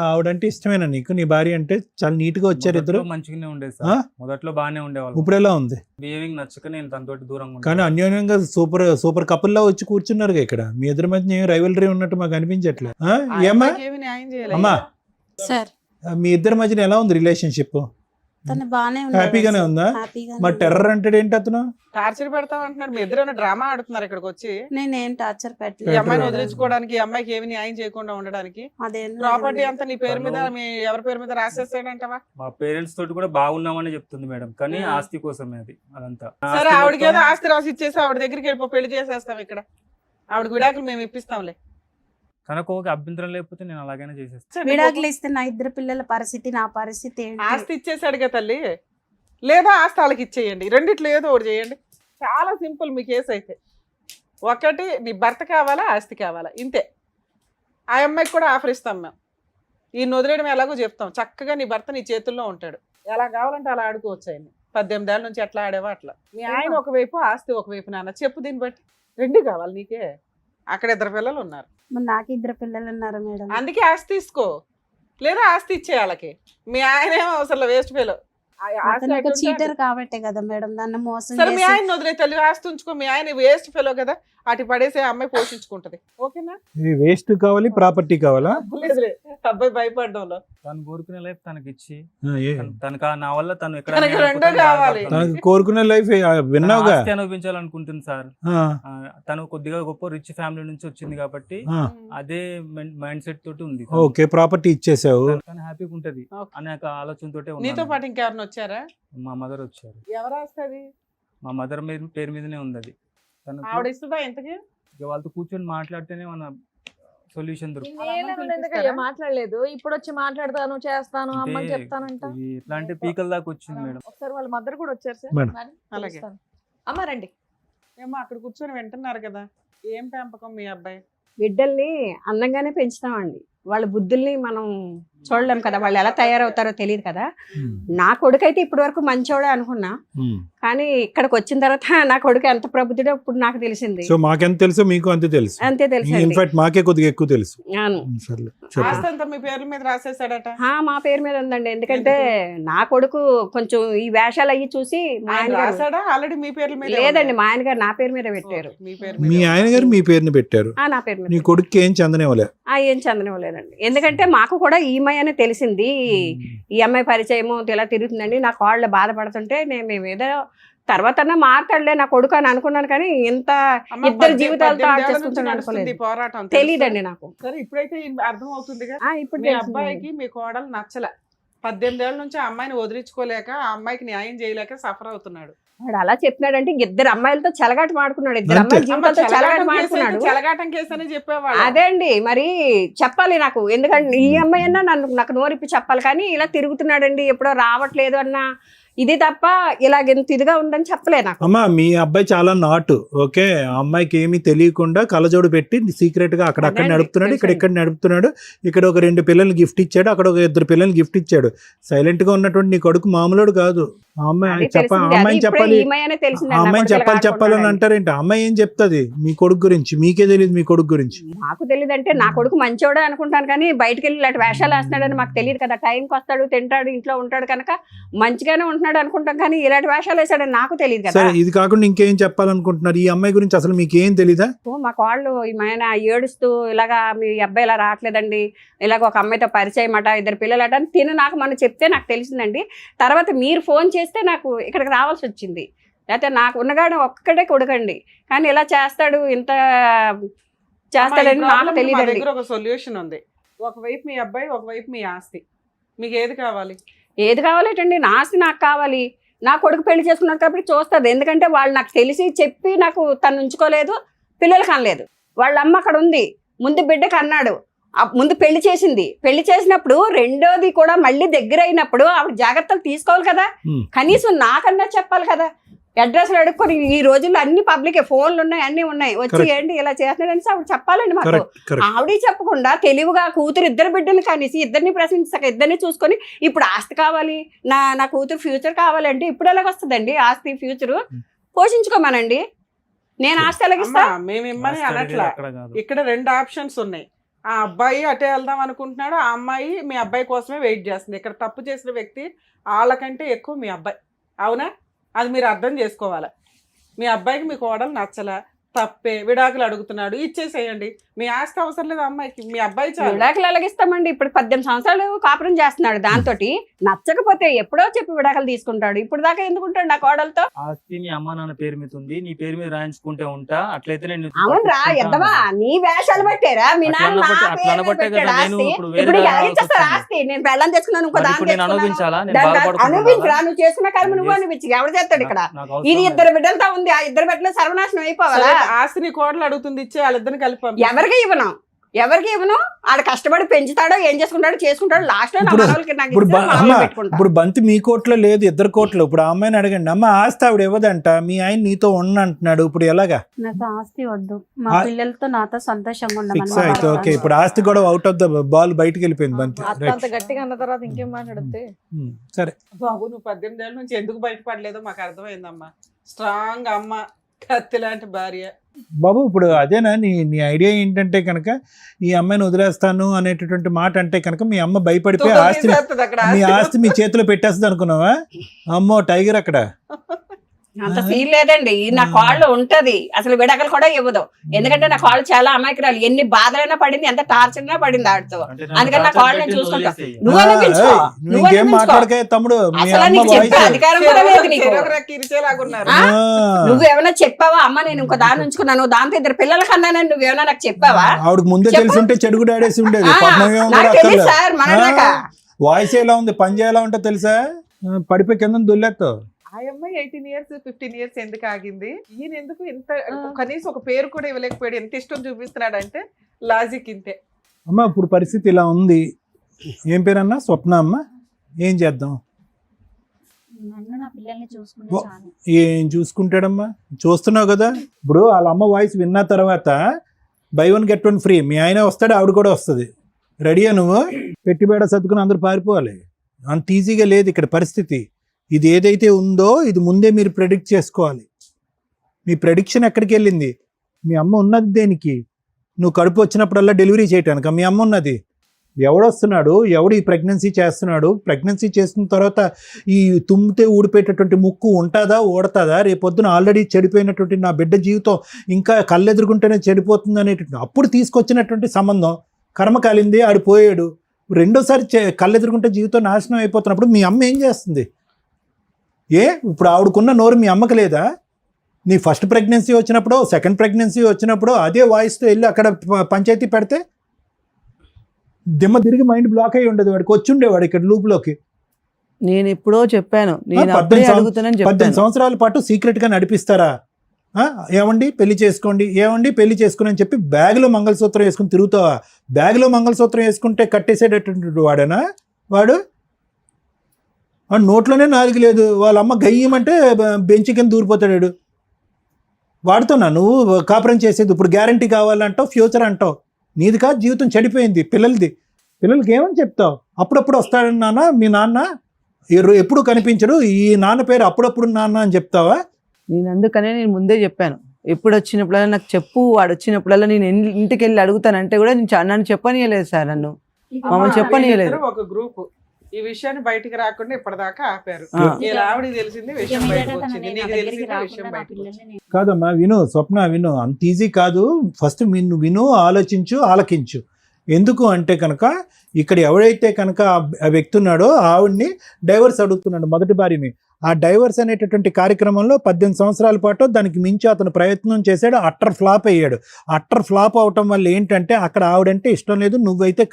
ఆవిడంటే ఇష్టమేనా నీకు? నీ భార్య అంటే చాలా నీట్ గా వచ్చారు ఇద్దరు. మంచిగానే ఉండేది సార్, మొదట్లో బాగానే ఉండేవాళ్ళు. ఇప్పుడు ఎలా ఉంది? బిహేవింగ్ నచ్చక నేను తనతోటి దూరంగా. కానీ అన్యోన్యంగా సూపర్ కపుల్ లా వచ్చి కూర్చున్నారు ఇక్కడ. మీ ఇద్దరి మధ్య రైవలరీ ఉన్నట్టు మాకు అనిపించట్లేదు. ఏమ్మా అమ్మా, సార్ మీ ఇద్దరి మధ్యన ఎలా ఉంది రిలేషన్షిప్? తను బానే హ్యాపీగానే ఉందా? మరి టెర్రర్ అంటే ఏంటి? అతను టార్చర్ పెడతావు అంటున్నాడు. మీ ఇద్దరు డ్రామా ఆడుతున్నారు ఇక్కడికి వచ్చి. నేనేం టార్చర్ ఈ పెట్టలేదు. అమ్మాయిని వదిలించుకోవడానికి, ఈ అమ్మాయికి ఏమి న్యాయం చేయకుండా ఉండడానికి. ప్రాపర్టీ అంతా నీ పేరు మీద, మీ ఎవరి పేరు మీద రాసేస్తాడంటవా? మా పేరెంట్స్ తోటి కూడా బాగున్నామని చెప్తుంది మేడం, కానీ ఆస్తి కోసమే అది అదంతా. సరే, ఆవిడకి ఏదో ఆస్తి రాసి ఇచ్చేసి ఆవిడ దగ్గరికి వెళ్ళిపో, పెళ్లి చేసేస్తాం. ఇక్కడ ఆవిడకి విడాకులు మేము ఇప్పిస్తాంలే. తనకు ఒక అభ్యంతరం లేకపోతే నేను అలాగైనా చేసేస్తాను. విడాకులు ఇస్తే నా 2 పిల్లల పరిస్థితి, నా పరిస్థితి ఏంటి? ఆస్తి ఇచ్చేసాడుగా తల్లి, లేదా ఆస్తి వాళ్ళకి ఇచ్చేయండి. రెండిట్లో ఏదో ఒకటి చేయండి. చాలా సింపుల్ మీ కేసు అయితే. ఒకటి, నీ భర్త కావాలా, ఆస్తి కావాలా, ఇంతే. ఆ అమ్మాయికి కూడా ఆఫర్ ఇస్తాం మేము. ఈ వదిలేయడం ఎలాగో చెప్తాం. చక్కగా నీ భర్త నీ చేతుల్లో ఉంటాడు, ఎలా కావాలంటే అలా ఆడుకోవచ్చు. ఆయన 18 ఏళ్ళ నుంచి ఎట్లా ఆడేవా అట్లా. మీ ఆయన ఒకవైపు, ఆస్తి ఒకవైపు. నాన్న చెప్పు, దీన్ని బట్టి 2 కావాలి నీకే. అక్కడ 2 పిల్లలు ఉన్నారు. నాకు 2 పిల్లలు ఉన్నారు మేడం. అందుకే ఆస్తి తీసుకో, లేదా ఆస్తి ఇచ్చే వాళ్ళకి. మీ ఆయన ఏమో అసలు వేస్ట్ ఫెలో. చీటర్ కాబట్టే కదా మేడం నన్ను మోసం సరే, మీ ఆయన వదిలే తల్లి, ఆస్తి ఉంచుకో. మీ ఆయన వేస్ట్ ఫెలో కదా, అటు పడేసే అమ్మాయి పోషించుకుంటది. ఓకేనా? వేస్ట్ కావాలి, ప్రాపర్టీ కావాలా? లేదులే, అబ్బాయి భయపడ్డంలో. తను కోరుకునే లైఫ్ తనకి ఇచ్చి, తనకు నా వల్ల తను ఎక్కడ రెండో కావాలి. తనకు కోరుకునే లైఫ్ విన్నావుగా అనుభవించాలనుకుంటుంది సార్. తను కొద్దిగా గొప్ప రిచ్ ఫ్యామిలీ నుంచి వచ్చింది కాబట్టి అదే మైండ్ సెట్ తోటి ఉంది. ఓకే, ప్రాపర్టీ ఇచ్చేసావు, తను హ్యాపీగా ఉంటది అనే ఆలోచన తోటే. నీతో పాటు ఇంకెవరిని వచ్చారా? మా మదర్ వచ్చారు. ఎవరు వస్తుంది? మా మదర్ పేరు మీదనే ఉంది అది. ఆవిడ ఇస్తుందా ఇంతకి? వాళ్ళతో కూర్చొని మాట్లాడితేనే మన సొల్యూషన్ ఎందుకయ్యా మాట్లాడలేదు? ఇప్పుడు వచ్చి మాట్లాడతాను, చేస్తాను, అమ్మని చెప్తానంట. ఇట్లాంటి పీకల దాకా వచ్చింది మేడం. ఒకసారి వాళ్ళ మదర్ కూడా వచ్చారు సార్. అలాగే అమ్మ రండి. ఏమో అక్కడ కూర్చొని వింటున్నారు కదా. ఏం పెంపకం మీ అబ్బాయి? బిడ్డల్ని అందంగానే పెంచుతామండి. వాళ్ళ బుద్ధుల్ని మనం చూడలేం కదా, వాళ్ళు ఎలా తయారవుతారో తెలియదు కదా. నా కొడుకు అయితే ఇప్పటి వరకు మంచోడే అనుకున్నా, కానీ ఇక్కడికి వచ్చిన తర్వాత నా కొడుకు ఎంత ప్రబుద్ధుడో ఇప్పుడు నాకు తెలిసింది. సో మాకెంత తెలుసో మీకు అంతే తెలుసు. అంతే తెలుసు. ఇన్ఫాక్ట్ మాకే కొద్దిగా ఎక్కువ తెలుసు. అవును. సర్లే, చెప్పు. ఆస్తి అంతా మీ పేర్ల మీద రాసేసాడట. మా పేరు మీద ఉందండి, ఎందుకంటే నా కొడుకు కొంచెం ఈ వేషాలు అయ్యి చూసి మా ఆయన గారు రాసాడా ఆల్రెడీ మీ పేర్ల మీద? లేదండి, మా ఆయన గారు నా పేరు మీద పెట్టారు. మీ పేరు మీ ఆయన గారు మీ పేరుని పెట్టారు, నా పేరు మీద. నీ కొడుకు ఏం చందనేవలే? ఏం చందనివ్వలేదండి, ఎందుకంటే మాకు కూడా ఈమె అని తెలిసింది. ఈ అమ్మాయి పరిచయము ఇలా తిరుగుతుందండి, నా కాళ్ళు బాధపడుతుంటే మేము ఏదో తర్వాత మారుతాడులే నా కొడుకు అని అనుకున్నాను, కానీ ఇంత ఇద్దరు జీవితాలతో నడుస్తుంది పోరాటం తెలియదండి నాకు. సరే ఇప్పుడైతే అర్థం అవుతుందిగా. ఇప్పుడు మీ అబ్బాయికి మీ కోడలు నచ్చల, 18 ఏళ్ళ నుంచి ఆ అమ్మాయిని వదిలించుకోలేక, ఆ అమ్మాయికి న్యాయం చేయలేక సఫర్ అవుతున్నాడు. వాడు అలా చెప్పినాడంటే ఇద్దరు అమ్మాయిలతో చెలగాట మాడుకున్నాడు, ఇద్దరు అమ్మాయిల జీవితాలతో చెలగాట మాడుకున్నాడు. చెలగాటం కేసు అని చెప్పేవాడు. అదే అండి, మరి చెప్పాలి నాకు, ఎందుకంటే ఈ అమ్మాయి అన్నా నాకు నోరిప్పి చెప్పాలి, కానీ ఇలా తిరుగుతున్నాడండి ఎప్పుడో రావట్లేదు అన్న ఇది తప్ప ఇలాగెంత ఇదిగా ఉందని చెప్పలే నాకు. అమ్మా మీ అబ్బాయి చాలా నాటు, ఓకే, ఆ అమ్మాయికి ఏమీ తెలియకుండా కళ్ళజోడు పెట్టి సీక్రెట్ గా అక్కడక్కడ నడుపుతున్నాడు, ఇక్కడ నడుపుతున్నాడు, ఇక్కడ ఒక 2 పిల్లల్ని గిఫ్ట్ ఇచ్చాడు, అక్కడ ఒక 2 పిల్లల్ని గిఫ్ట్ ఇచ్చాడు. సైలెంట్ గా ఉన్నటువంటి నీ కొడుకు మామూలుడు కాదు. ఆ అమ్మాయిని చెప్పాలి చెప్పాలని అంటారేంటి? అమ్మాయి ఏం చెప్తుంది మీ కొడుకు గురించి? మీకే తెలియదు మీ కొడుకు గురించి. మాకు తెలియదు అంటే నా కొడుకు మంచోడే అనుకుంటాను, కానీ బయటకు వెళ్ళి ఇలాంటి వేషాలు వేస్తున్నాడని మాకు తెలియదు కదా. టైంకి వస్తాడు, తింటాడు, ఇంట్లో ఉంటాడు కనుక మంచిగానే ఉంటున్నాడు అనుకుంటాం, కానీ ఇలాంటి వేషాలు వేసాడని నాకు తెలియదు కదా. సరే, ఇది కాకుండా ఇంకేం చెప్పాలనుకుంటున్నారు? ఈ అమ్మాయి గురించి అసలు మీకు ఏం తెలీదా? మాకు వాళ్ళు ఆయన ఏడుస్తూ ఇలాగా మీ అబ్బాయి ఇలా రావట్లేదండి, ఇలాగ ఒక అమ్మాయితో పరిచయం అట, 2 పిల్లలట అని తిను నాకు మనం చెప్తే నాకు తెలిసిందండి. తర్వాత మీరు ఫోన్ చేస్తే నాకు ఇక్కడికి రావాల్సి వచ్చింది, లేకపోతే నాకు ఉన్నగాడు ఒక్కడే కొడుకండి, కానీ ఇలా చేస్తాడు, ఇంత చేస్తాడని నాకు తెలియదండి. ఒక సొల్యూషన్ ఉంది, ఒకవైపు మీ అబ్బాయి, ఒకవైపు మీ ఆస్తి, మీకు ఏది కావాలి? ఏది కావాలేటండి, నా ఆస్తి నాకు కావాలి. నా కొడుకు పెళ్లి చేసుకున్నాడు కాబట్టి చూస్తుంది, ఎందుకంటే వాళ్ళు నాకు తెలిసి చెప్పి నాకు తను ఉంచుకోలేదు, పిల్లలకి అనలేదు. వాళ్ళ అమ్మ అక్కడ ఉంది, ముందు బిడ్డకి అన్నాడు, ముందు పెళ్లి చేసింది, పెళ్లి చేసినప్పుడు రెండోది కూడా మళ్ళీ దగ్గర అయినప్పుడు ఆవిడ జాగ్రత్తలు తీసుకోవాలి కదా, కనీసం నాకన్నా చెప్పాలి కదా. అడ్రస్లు అడుక్కొని ఈ రోజుల్లో అన్ని పబ్లిక్ ఫోన్లు ఉన్నాయి, అన్ని ఉన్నాయి, వచ్చి ఏంటి ఇలా చేస్తున్నాడని ఆవిడ చెప్పాలండి మాకు. ఆవిడ చెప్పకుండా తెలివిగా కూతురు 2 బిడ్డలు కనేసి ఇద్దరిని ప్రశ్నించక ఇద్దరిని చూసుకొని ఇప్పుడు ఆస్తి కావాలి, నా కూతురు ఫ్యూచర్ కావాలంటే ఇప్పుడు ఎలాగొస్తుందండి ఆస్తి ఫ్యూచర్? పోషించుకోమనండి, నేను ఆస్తి ఎలాగిస్తా? మేము ఇమ్మని అనట్లా, ఇక్కడ 2 ఆప్షన్స్ ఉన్నాయి. ఆ అబ్బాయి అటే వెళ్దాం అనుకుంటున్నాడు, ఆ అమ్మాయి మీ అబ్బాయి కోసమే వెయిట్ చేస్తుంది. ఇక్కడ తప్పు చేసిన వ్యక్తి వాళ్ళకంటే ఎక్కువ మీ అబ్బాయి, అవునా? అది మీరు అర్థం చేసుకోవాలి. మీ అబ్బాయికి మీ కోడలు నచ్చల, తప్పే, విడాకులు అడుగుతున్నాడు, ఇచ్చేసేయండి. మీ ఆస్తి అవసరం లేదు అమ్మాయికి, మీ అబ్బాయి చాలు. విడాకులు ఎలాగిస్తామండి? ఇప్పుడు 18 సంవత్సరాలు కాపురం చేస్తున్నాడు, దాంతో నచ్చకపోతే ఎప్పుడో చెప్పి విడాకులు తీసుకుంటాడు. ఇప్పుడు దాకా ఎందుకుంటాడు నా కోడలతో? ఆస్తి మీ అమ్మ నాన్న పేరు మీద ఉంది, నీ పేరు మీద రాయించుకుంటే ఉంటా, అట్లయితే నేను అవునరా ఎద్దవా, నీ వేషాలు పట్టారా? మీ నాన్న ఆస్తి నేను పెళ్ళం తెచ్చుకున్నాను, ఇంకో దాన్ని అనుభవించరా? నువ్వు చేసుకున్న కర్మ నువ్వు అనిపించి ఎవరు చేస్తాడు ఇక్కడ? ఇది 2 బిడ్డలతో ఉంది, ఆ 2 బిడ్డలు సర్వనాశనం అయిపోవాలా? ఆస్తిని కోడలు అడుగుతుంది, ఇచ్చే వాళ్ళిద్దరిని కలిపి ఎవరికి ఇవ్వను, ఆడ కష్టపడి పెంచుతాడో ఏం చేసుకుంటాడు లాస్ట్ లో. ఇప్పుడు బంతి మీ కోట్లో లేదు, 2 కోట్లు. ఇప్పుడు ఆ అమ్మాయిని అడగండి, అమ్మ ఆస్తి ఆవిడ ఇవ్వదంట, మీ ఆయన నీతో అంటున్నాడు, ఇప్పుడు ఎలాగా? నాకు ఆస్తి వద్దు, మా పిల్లలతో నాతో సంతోషంగా ఉండమని. ఓకే, ఇప్పుడు ఆస్తి కూడా అవుట్ ఆఫ్ ద బాల్, బయటకు వెళ్ళిపోయింది బంతి. అంత గట్టిగా అన్న తర్వాత ఇంకేం మాట్లాడితే? సరే బాబు, నువ్వు 18 ఏళ్ళ నుంచి ఎందుకు బయటపడలేదో మాకు అర్థమైందమ్మా. స్ట్రాంగ్ అమ్మ, కత్తి లాంటి భార్య. బాబు, ఇప్పుడు అదేనా నీ ఐడియా ఏంటంటే కనుక ఈ అమ్మాయిని వదిలేస్తాను అనేటటువంటి మాట అంటే కనుక మీ అమ్మ భయపడిపోయి ఆస్తి మీ చేతిలో పెట్టేస్తుంది అనుకున్నావా? అమ్మో టైగర్ అక్కడ. అంత ఫీల్ లేదండి, నా కాళ్ళు ఉంటది, అసలు విడాకులు కూడా ఇవ్వదు. ఎందుకంటే నా కాళ్ళు చాలా అమాయకురాలు, ఎన్ని బాధలైనా పడింది, ఎంత టార్చర్ అయినా పడింది ఆడితో. అందుకని నా కాళ్ళు నేను చూసుకుంటా. నువ్వు అనిపించుకో, అధికారం కూడా లేదు నీకు. నువ్వేమైనా చెప్పావా? అమ్మ నేను ఇంకో దాన్ని ఉంచుకున్నాను, దాంతో 2 పిల్లల కన్నానని నువ్వేమైనా నాకు చెప్పావా? ఆవిడకి ముందే తెలిసి ఉంటే చెడుగుడు ఆడేసి ఉండేది. సార్ మన వాయిస్ ఎలా ఉంది, పని ఎలా ఉంటే తెలుసా? పడిపోయి కింద దొల్లేస్తావు. ఆ అమ్మాయి 18 years 15 years ఎందుకు ఆగింది? ఈయన ఎందుకు ఇంత కనీసం ఒక పేరు కూడా ఇవ్వలేకపోయాడు? ఎంత ఇష్టం చూపిస్తున్నాడు అంటే లాజిక్ ఇంతే. అమ్మ ఇప్పుడు పరిస్థితి ఇలా ఉంది, ఏం పేరన్నా? స్వప్న అమ్మ, ఏం చేద్దాం? ఏం చూసుకుంటాడమ్మా? చూస్తున్నావు కదా, ఇప్పుడు వాళ్ళ అమ్మ వాయిస్ విన్న తర్వాత buy 1 get 1 ఫ్రీ, మీ ఆయన వస్తాడు, ఆవిడ కూడా వస్తుంది. రెడీయా నువ్వు? పెట్టిబేడ సర్దుకుని అందరూ పారిపోవాలి. అంత ఈజీగా లేదు ఇక్కడ పరిస్థితి. ఇది ఏదైతే ఉందో ఇది ముందే మీరు ప్రెడిక్ట్ చేసుకోవాలి. మీ ప్రెడిక్షన్ ఎక్కడికి వెళ్ళింది? మీ అమ్మ ఉన్నది దేనికి? నువ్వు కడుపు వచ్చినప్పుడల్లా డెలివరీ చేయటానికి మీ అమ్మ ఉన్నది. ఎవడొస్తున్నాడు, ఎవడు ఈ ప్రెగ్నెన్సీ చేస్తున్నాడు, ప్రెగ్నెన్సీ చేసిన తర్వాత ఈ తుమ్మితే ఊడిపోయేటటువంటి ముక్కు ఉంటుందా ఓడతాదా? రేపొద్దున ఆల్రెడీ చెడిపోయినటువంటి నా బిడ్డ జీవితం ఇంకా కళ్ళెదురుకుంటేనే చెడిపోతుంది అనేటువంటి అప్పుడు తీసుకొచ్చినటువంటి సంబంధం కర్మ కాలింది, ఆడిపోయాడు. రెండోసారి కళ్ళెదురుకుంటే జీవితం నాశనం అయిపోతున్నప్పుడు మీ అమ్మ ఏం చేస్తుంది? ఇప్పుడు ఆవిడకున్న నోరు మీ అమ్మకి లేదా? నీ ఫస్ట్ ప్రెగ్నెన్సీ వచ్చినప్పుడు, సెకండ్ ప్రెగ్నెన్సీ వచ్చినప్పుడు అదే వాయిస్తో వెళ్ళి అక్కడ పంచాయతీ పెడితే దిమ్మ తిరిగి మైండ్ బ్లాక్ అయ్యి ఉండదు. వాడికి వచ్చి ఉండేవాడు ఇక్కడ లూప్లోకి. నేను ఎప్పుడో చెప్పాను, నేను అప్పుడే అడుగుతానని 18 సంవత్సరాల పాటు సీక్రెట్గా నడిపిస్తారా? ఏమండి పెళ్లి చేసుకోండి, ఏమండి పెళ్లి చేసుకుని అని చెప్పి బ్యాగ్లో మంగళసూత్రం వేసుకుని తిరుగుతావా? బ్యాగ్లో మంగళసూత్రం వేసుకుంటే కట్టేసేటటువంటి వాడేనా వాడు? నోట్లోనే నాలుగు లేదు, వాళ్ళ అమ్మ గయ్యమంటే బెంచి కింద దూరిపోతాడు. వాడుతున్నా నువ్వు కాపురం చేసేది. ఇప్పుడు గ్యారంటీ కావాలంటావు, ఫ్యూచర్ అంటావు. నీది కాదు, జీవితం చెడిపోయింది పిల్లలది. పిల్లలకి ఏమని చెప్తావు? అప్పుడప్పుడు వస్తాడని నాన్న మీ నాన్న, ఎప్పుడు కనిపించడు, ఈ నాన్న పేరు అప్పుడప్పుడు నాన్న అని చెప్తావా? నేను అందుకనే నేను ముందే చెప్పాను, ఎప్పుడు వచ్చినప్పుడల్లా నాకు చెప్పు, వాడు వచ్చినప్పుడల్లా నేను ఇంటికి వెళ్ళి అడుగుతానంటే కూడా నన్ను చెప్పనీయలేదు సార్. నన్ను మమ్మల్ని చెప్పనీయలేదు. ఒక గ్రూప్ ఈ విషయాన్ని బయటికి రాకుండా ఇప్పటిదాకా ఆపారు. ఆవిడకి తెలిసింది విషయం బయటకు వచ్చింది, నీకు తెలిసింది విషయం బయటకు వచ్చింది. కాదమ్మా విను, స్వప్న విను, అంత ఈజీ కాదు. ఫస్ట్ విను, ఆలోచించు, ఆలకించు. ఎందుకు అంటే కనుక ఇక్కడ ఎవడైతే కనుక ఆ వ్యక్తి ఉన్నాడో ఆవిడ్ని డైవర్స్ అడుగుతున్నాడు, మొదటి భార్యని. ఆ డైవర్స్ అనేటటువంటి కార్యక్రమంలో 18 సంవత్సరాల పాటు దానికి మించి అతను ప్రయత్నం చేశాడు. అట్టర్ ఫ్లాప్ అయ్యాడు. అట్టర్ ఫ్లాప్ అవటం వల్ల ఏంటంటే అక్కడ ఆవిడంటే ఇష్టం లేదు, నువ్వైతే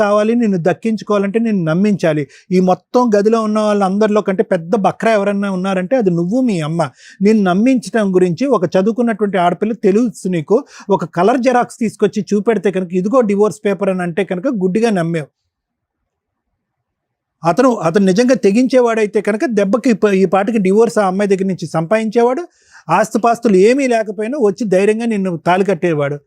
కావాలి, నిన్ను దక్కించుకోవాలంటే నిన్ను నమ్మించాలి. ఈ మొత్తం గదిలో ఉన్న వాళ్ళందరిలో కంటే పెద్ద బక్రా ఎవరన్నా ఉన్నారంటే అది నువ్వు, మీ అమ్మ. నిన్ను నమ్మించడం గురించి ఒక చదువుకున్నటువంటి ఆడపిల్ల తెలుసు నీకు. ఒక కలర్ జెరాక్స్ తీసుకొచ్చి చూపెడితే కనుక ఇదిగో డివోర్స్ పేపర్ అని అంటే కనుక గుడ్డిగా నమ్మేవు. అతను నిజంగా తెగించేవాడైతే కనుక దెబ్బకి ఈ పాటికి డివోర్స్ ఆ అమ్మాయి దగ్గర నుంచి సంపాదించేవాడు. ఆస్తిపాస్తులు ఏమీ లేకపోయినా వచ్చి ధైర్యంగా నిన్ను తాళి కట్టేవాడు.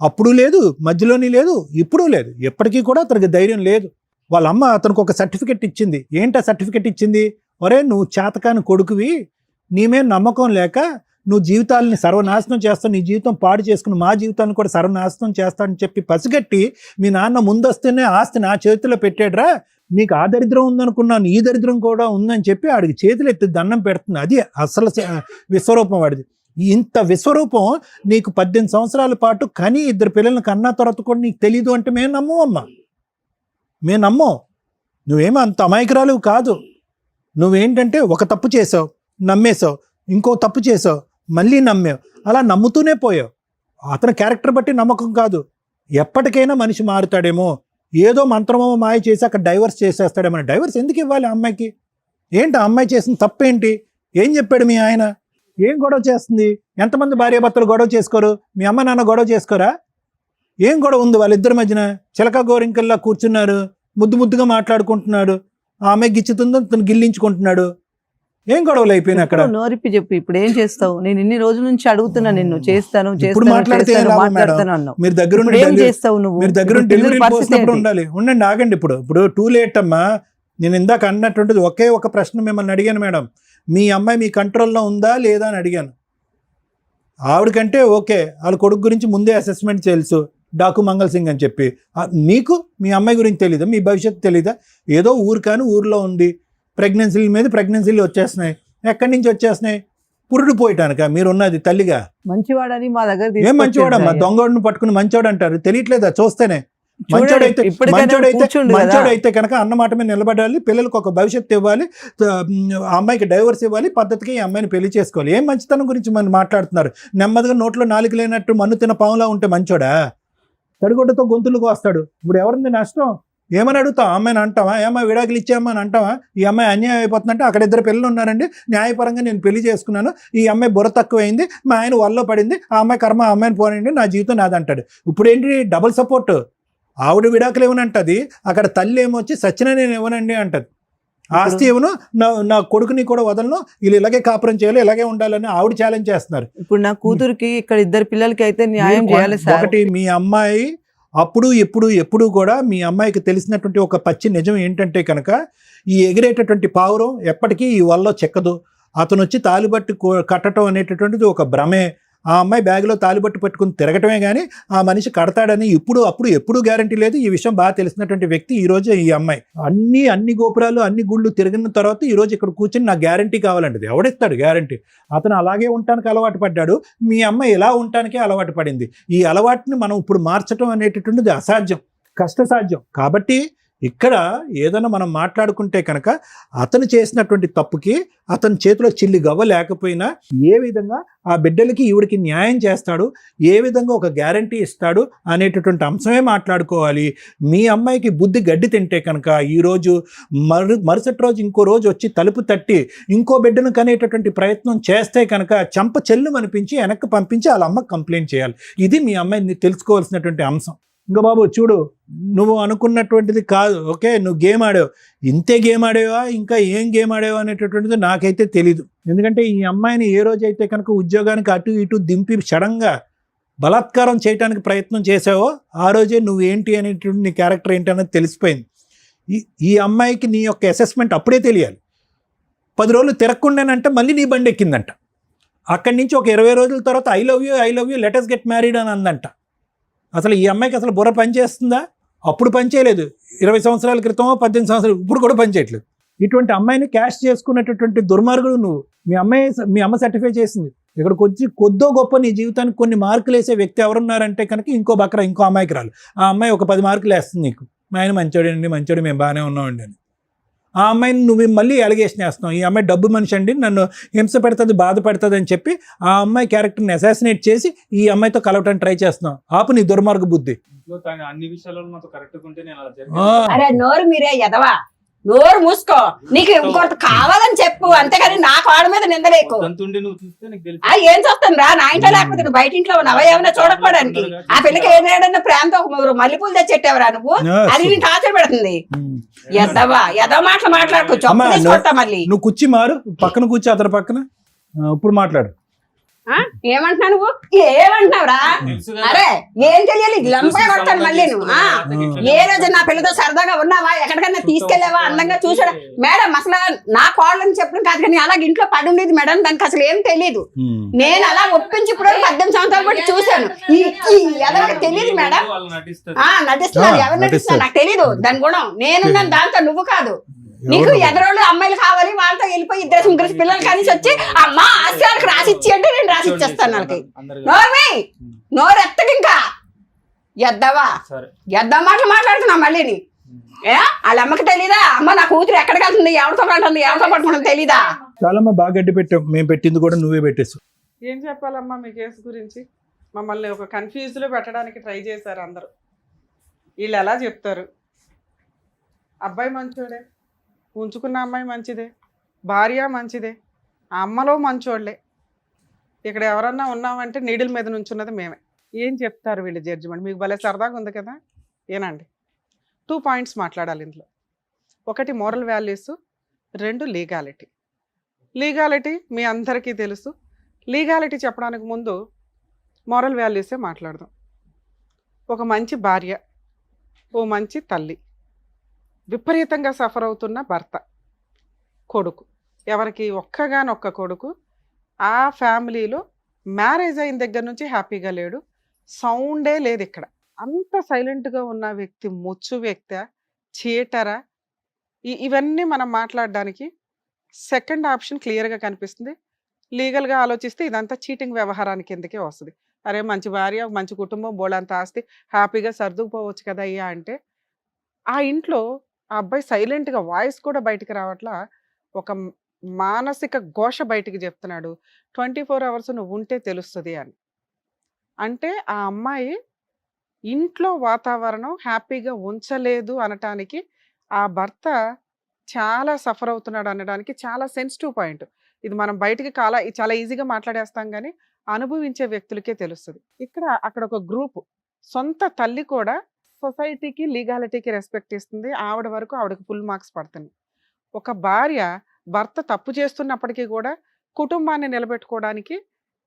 అప్పుడు లేదు, మధ్యలోని లేదు, ఇప్పుడు లేదు, ఎప్పటికీ కూడా అతనికి ధైర్యం లేదు. వాళ్ళ అమ్మ అతనికి ఒక సర్టిఫికెట్ ఇచ్చింది. ఏంటి ఆ సర్టిఫికెట్ ఇచ్చింది? ఒరే నువ్వు చేతకాని కొడుకువి, నీమే నమ్మకం లేక నువ్వు జీవితాలని సర్వనాశనం చేస్తావు, నీ జీవితం పాడు చేసుకుని మా జీవితాన్ని కూడా సర్వనాశనం చేస్తానని చెప్పి పసిగట్టి మీ నాన్న ముందొస్తేనే ఆస్తి నా చేతిలో పెట్టాడురా, నీకు ఆ దరిద్రం ఉందనుకున్నాను, ఈ దరిద్రం కూడా ఉందని చెప్పి ఆడికి చేతులు ఎత్తి దండం పెడుతుంది. అది అసలు విశ్వరూపం వాడిది. ఇంత విశ్వరూపం నీకు 18 సంవత్సరాల పాటు కని 2 పిల్లల్ని కన్నా తర్వాత కూడా నీకు తెలీదు అంటే మేము నమ్మమ్మా, మేము నమ్మం. నువ్వేమో అంత అమాయకురాలు కాదు. నువ్వేంటంటే ఒక తప్పు చేసావు, నమ్మేశావు, ఇంకో తప్పు చేసావు, మళ్ళీ నమ్మావు, అలా నమ్ముతూనే పోయావు. అతని క్యారెక్టర్ బట్టి నమ్మకం కాదు. ఎప్పటికైనా మనిషి మారుతాడేమో, ఏదో మంత్రమో మాయ చేసి అక్కడ డైవర్స్ చేసేస్తాడేమో. డైవర్స్ ఎందుకు ఇవ్వాలి అమ్మాయికి? ఏంటి ఆ అమ్మాయి చేసిన తప్పేంటి? ఏం చెప్పాడు మీ ఆయన? ఏం గొడవ చేస్తుంది? ఎంతమంది భార్యాభర్తలు గొడవ చేసుకోరు? మీ అమ్మ నాన్న గొడవ చేసుకోరా? ఏం గొడవ ఉంది వాళ్ళిద్దరి మధ్యన? చిలక గోరింకల్లా కూర్చున్నారు, ముద్దుగా మాట్లాడుకుంటున్నాడు. ఆ అమ్మాయి గిచ్చుతుందో తను గిల్లించుకుంటున్నాడు. ఏం గొడవలు అయిపోయినా అక్కడ? నోరిప్పి చెప్పు, ఇప్పుడు ఏం చేస్తావు? నేను ఇన్ని రోజుల నుంచి అడుగుతున్నా నిన్ను, చేస్తాను మాట్లాడుతున్నాను. మీరు దగ్గర డెలివరీ పోసినప్పుడు ఉండండి, ఆగండి. ఇప్పుడు టూ లేట్ అమ్మా. నేను ఇందాక అన్నటువంటిది ఒకే ఒక ప్రశ్న మిమ్మల్ని అడిగాను మేడం, మీ అమ్మాయి మీ కంట్రోల్లో ఉందా లేదా అని అడిగాను. ఆవిడకంటే ఓకే, వాళ్ళ కొడుకు గురించి ముందే అసెస్మెంట్ తెలుసు, డాకు మంగళ సింగ్ అని చెప్పి. మీకు మీ అమ్మాయి గురించి తెలీదా? మీ భవిష్యత్తు తెలీదా? ఏదో ఊరు కానీ ఊర్లో ఉంది, ప్రెగ్నెన్సీల మీద ప్రెగ్నెన్సీలు వచ్చేస్తున్నాయి. ఎక్కడి నుంచి వచ్చేస్తున్నాయి? పురుడు పోయటానిక మీరు ఉన్నది తల్లిగా? మంచివాడని మా దగ్గర ఏం మంచివాడమ్మా? దొంగోడిని పట్టుకుని మంచివాడు అంటారు, తెలియట్లేదా? చూస్తేనే మంచోడైతే కనుక అన్నమాట మీద నిలబడాలి, పిల్లలకు ఒక భవిష్యత్తు ఇవ్వాలి, అమ్మాయికి డైవర్స్ ఇవ్వాలి, పద్ధతికి ఈ అమ్మాయిని పెళ్లి చేసుకోవాలి. ఏం మంచితనం గురించి మనం మాట్లాడుతున్నారు? నెమ్మదిగా నోట్లో నాలుగు లేనట్టు మన్ను తిన్న పాములా ఉంటే మంచోడా? తడిగొడ్డతో గొంతులకు వస్తాడు. ఇప్పుడు ఎవరింది నష్టం? ఏమని అడుగుతావు? అమ్మాయిని అంటావా? ఏమన్నా విడాకులు ఇచ్చామని అంటావా? ఈ అమ్మాయి అన్యాయం అయిపోతుందంటే అక్కడ 2 పిల్లలు ఉన్నారండి, న్యాయపరంగా నేను పెళ్లి చేసుకున్నాను, ఈ అమ్మాయి బుర్ర తక్కువైంది, మా ఆయన వల్ల పడింది, ఆ అమ్మాయి కర్మ ఆ అమ్మాయిని పోనండి, నా జీవితం నాదంటాడు. ఇప్పుడు ఏంటి డబుల్ సపోర్ట్? ఆవిడ విడాకులు ఇవ్వనంటది, అక్కడ తల్లి ఏమొచ్చి సచిన నేను ఇవ్వనండి అంటది. ఆస్తి ఇవ్వను, నా కొడుకుని కూడా వదలను, వీళ్ళు ఇలాగే కాపురం చేయాలి, ఇలాగే ఉండాలని ఆవిడ ఛాలెంజ్ చేస్తున్నారు. ఇప్పుడు నా కూతురికి ఇక్కడ 2 పిల్లలకి అయితే న్యాయం చేయాలి సార్. ఒకటి, మీ అమ్మాయి అప్పుడు ఎప్పుడు కూడా మీ అమ్మాయికి తెలిసినటువంటి ఒక పచ్చి నిజం ఏంటంటే కనుక ఈ ఎగిరేటటువంటి పావురం ఎప్పటికీ ఈ వల్ల చెక్కదు. అతను వచ్చి తాలిబట్టు కట్టడం అనేటటువంటిది ఒక భ్రమే. ఆ అమ్మాయి బ్యాగ్లో తాలిబట్టు పెట్టుకుని తిరగటమే కానీ ఆ మనిషి కడతాడని ఎప్పుడు గ్యారంటీ లేదు. ఈ విషయం బాగా తెలిసినటువంటి వ్యక్తి ఈరోజు ఈ అమ్మాయి. అన్ని గోపురాలు అన్ని గుళ్ళు తిరిగిన తర్వాత ఈరోజు ఇక్కడ కూర్చొని నాకు గ్యారంటీ కావాలంటది. ఎవడిస్తాడు గ్యారంటీ? అతను అలాగే ఉండటానికి అలవాటు పడ్డాడు. మీ అమ్మాయి ఎలా ఉండటానికే అలవాటు పడింది. ఈ అలవాటుని మనం ఇప్పుడు మార్చడం అనేటటువంటిది అసాధ్యం, కష్టసాధ్యం. కాబట్టి ఇక్కడ ఏదైనా మనం మాట్లాడుకుంటే కనుక అతను చేసినటువంటి తప్పుకి అతని చేతిలో చిల్లి గవ్వ లేకపోయినా ఏ విధంగా ఆ బిడ్డలకి ఈవిడికి న్యాయం చేస్తాడు, ఏ విధంగా ఒక గ్యారంటీ ఇస్తాడు అనేటటువంటి అంశమే మాట్లాడుకోవాలి. మీ అమ్మాయికి బుద్ధి గడ్డి తింటే కనుక ఈరోజు మరుసటి రోజు ఇంకో రోజు వచ్చి తలుపు తట్టి ఇంకో బిడ్డను కనేటటువంటి ప్రయత్నం చేస్తే కనుక చెంప చెల్లు అనిపించి వెనక్కి పంపించి వాళ్ళ అమ్మకి కంప్లైంట్ చేయాలి. ఇది మీ అమ్మాయిని తెలుసుకోవాల్సినటువంటి అంశం. ఇంకా బాబు చూడు, నువ్వు అనుకున్నటువంటిది కాదు. ఓకే, నువ్వు గేమ్ ఆడావు, ఇంతే గేమ్ ఆడేవా, ఇంకా ఏం గేమ్ ఆడేవా అనేటటువంటిది నాకైతే తెలీదు. ఎందుకంటే ఈ అమ్మాయిని ఏ రోజైతే కనుక ఉద్యోగానికి అటు ఇటు దింపి సడన్గా బలాత్కారం చేయడానికి ప్రయత్నం చేసావో ఆ రోజే నువ్వు ఏంటి అనేటువంటి నీ క్యారెక్టర్ ఏంటి అనేది తెలిసిపోయింది. ఈ అమ్మాయికి నీ యొక్క అసెస్మెంట్ అప్పుడే తెలియాలి. 10 రోజులు తిరగకుండానంటే మళ్ళీ నీ బండి ఎక్కిందంట. అక్కడి నుంచి ఒక 20 రోజుల తర్వాత I love you let us get married అని అందంట. అసలు ఈ అమ్మాయికి అసలు బుర్ర పనిచేస్తుందా? అప్పుడు పనిచేయలేదు. 20 సంవత్సరాల క్రితం 18 సంవత్సరాలు ఇప్పుడు కూడా పనిచేయట్లేదు. ఇటువంటి అమ్మాయిని క్యాష్ చేసుకునేటటువంటి దుర్మార్గుడు నువ్వు. మీ అమ్మ సర్టిఫై చేసింది. ఇక్కడికి వచ్చి కొద్దో గొప్ప నీ జీవితానికి కొన్ని మార్కులు వేసే వ్యక్తి ఎవరున్నారంటే కనుక ఇంకో అమ్మాయికి రాలి. ఆ అమ్మాయి ఒక 10 మార్కులు వేస్తుంది నీకు. మా ఆయన మంచోడు, మేము బాగానే ఉన్నామండి అని. ఆ అమ్మాయిని నువ్వు మళ్ళీ అలిగేషన్ వేస్తున్నావు. ఈ అమ్మాయి డబ్బు మనిషి అండి, నన్ను హింస పెడుతుంది, బాధ పెడుతుంది అని చెప్పి ఆ అమ్మాయి క్యారెక్టర్ని అసాసినేట్ చేసి ఈ అమ్మాయితో కలవటానికి ట్రై చేస్తున్నావు. ఆపు నీ దుర్మార్గ బుద్ధి. అన్ని విషయాలలో నాతో కరెక్ట్గా ఉంటే నేను అలా అరే నోరు మీరే ఎదవా, నోరు మూసుకో. నీకు ఇంకొకటి కావాలని చెప్పు, అంతేగాని నా కాళ్ళ మీద నిందలేకు. నువ్వు చూస్తే నీకు తెలుసు. ఏం చూస్తాను రా, నా ఇంట్లో లేకపోతే నువ్వు బయట ఇంట్లో ఉన్నావా ఏమైనా చూడకపోవడానికి? ఆ పిల్లకి ఏదైనా ప్రేమతో ఒక మల్లెపూలు తెచ్చెట్టావరా నువ్వు? అది నీకు టార్చర్ పెడుతుంది. ఎదవ మాటలు మాట్లాడుకో, చొప్ప తీసుకొస్తా మళ్ళీ. నువ్వు కూర్చి మారు, పక్కన కూర్చో, అతని పక్కన. ఇప్పుడు మాట్లాడు. ఏమంటున్నా నువ్వు? ఏమంటున్నావురా? అరే ఏం తెలియాలి, లంపగా కొడతాను మళ్ళీ నువ్వు. ఏ రోజు నా పిల్లతో సరదాగా ఉన్నావా, ఎక్కడికైనా తీసుకెళ్లావా, అందంగా చూసాడా? మేడం అసలు నా కోళ్ళని చెప్పడం కాదు, కానీ అలాగే ఇంట్లో పడి ఉండేది మేడం, దానికి అసలు ఏం తెలియదు. నేను అలా ఒప్పించి ఇప్పుడు 18 సంవత్సరాలు బట్టి చూశాను. ఎవరికి తెలియదు మేడం, నటిస్తున్నారు. ఎవరు నటిస్తున్నారు నాకు తెలీదు. దాని గుణం నేనున్నాను, దాంతో నువ్వు కాదు. నీకు ఎదరోళ్ళు అమ్మాయిలు కావాలి, వాళ్ళతో వెళ్ళిపోయి 2-3 పిల్లలు కలిసి వచ్చి అమ్మ ఆశయాలకు రాసిచ్చి అంటే నేను రాసిచ్చేస్తాను వాళ్ళకి. నోరు ఎత్తకి ఇంకా ఎద్దవా మాటలు మాట్లాడుతున్నా మళ్ళీ. వాళ్ళ అమ్మకి తెలీదా? అమ్మ నా కూతురు ఎక్కడికి వెళ్తుంది, ఎవరితో పడుతుంది, ఎవరితో పడుకుంటుంది తెలీదా? చాలమ్మా, బాగా గడ్డి పెట్టావు. మేము పెట్టింది కూడా నువ్వే పెట్టేసు. ఏం చెప్పాలమ్మా మీ కేసు గురించి? మమ్మల్ని ఒక కన్ఫ్యూజ్లో పెట్టడానికి ట్రై చేశారు అందరూ. వీళ్ళు ఎలా చెప్తారు? అబ్బాయి మంచోడే, ఉంచుకున్న అమ్మాయి మంచిదే, భార్య మంచిదే, ఆ అమ్మలో మంచోళ్ళే. ఇక్కడ ఎవరన్నా ఉన్నామంటే నీడిల్ మీద నుంచున్నది మేమే. ఏం చెప్తారు వీళ్ళు జడ్జిమెంట్? మీకు భలే సరదాగా ఉంది కదా. ఏనండి, 2 పాయింట్స్ మాట్లాడాలి ఇందులో. 1 మోరల్ వాల్యూస్, 2 లీగాలిటీ. లీగాలిటీ మీ అందరికీ తెలుసు. లీగాలిటీ చెప్పడానికి ముందు మోరల్ వాల్యూసే మాట్లాడదాం. ఒక మంచి భార్య, ఓ మంచి తల్లి, విపరీతంగా సఫర్ అవుతున్న భర్త, కొడుకు, ఎవరికి ఒక్కగానొక్క కొడుకు, ఆ ఫ్యామిలీలో మ్యారేజ్ అయిన దగ్గర నుంచి హ్యాపీగా లేడు, సౌండే లేదు. ఇక్కడ అంత సైలెంట్గా ఉన్న వ్యక్తి ముచ్చు వ్యక్తి, చీటరా? ఇవన్నీ మనం మాట్లాడడానికి సెకండ్ ఆప్షన్ క్లియర్గా కనిపిస్తుంది. లీగల్గా ఆలోచిస్తే ఇదంతా చీటింగ్ వ్యవహారానికి కిందకే వస్తుంది. అరే మంచి భార్య, మంచి కుటుంబం, బోళంత ఆస్తి, హ్యాపీగా సర్దుకుపోవచ్చు కదా అయ్యా అంటే, ఆ ఇంట్లో ఆ అబ్బాయి సైలెంట్గా, వాయిస్ కూడా బయటికి రావట్లా, ఒక మానసిక ఘోష బయటికి చెప్తున్నాడు. 24 అవర్స్ నువ్వు ఉంటే తెలుస్తుంది అని. అంటే ఆ అమ్మాయి ఇంట్లో వాతావరణం హ్యాపీగా ఉంచలేదు అనటానికి, ఆ భర్త చాలా సఫర్ అవుతున్నాడు అనడానికి చాలా సెన్సిటివ్ పాయింట్ ఇది. మనం బయటికి చాలా ఈజీగా మాట్లాడేస్తాం, కానీ అనుభవించే వ్యక్తులకే తెలుస్తుంది. అక్కడ ఒక గ్రూప్, సొంత తల్లి కూడా సొసైటీకి, లీగాలిటీకి రెస్పెక్ట్ ఇస్తుంది. ఆవిడ వరకు ఆవిడకి ఫుల్ మార్క్స్ పడుతుంది. ఒక భార్య భర్త తప్పు చేస్తున్నప్పటికీ కూడా కుటుంబాన్ని నిలబెట్టుకోవడానికి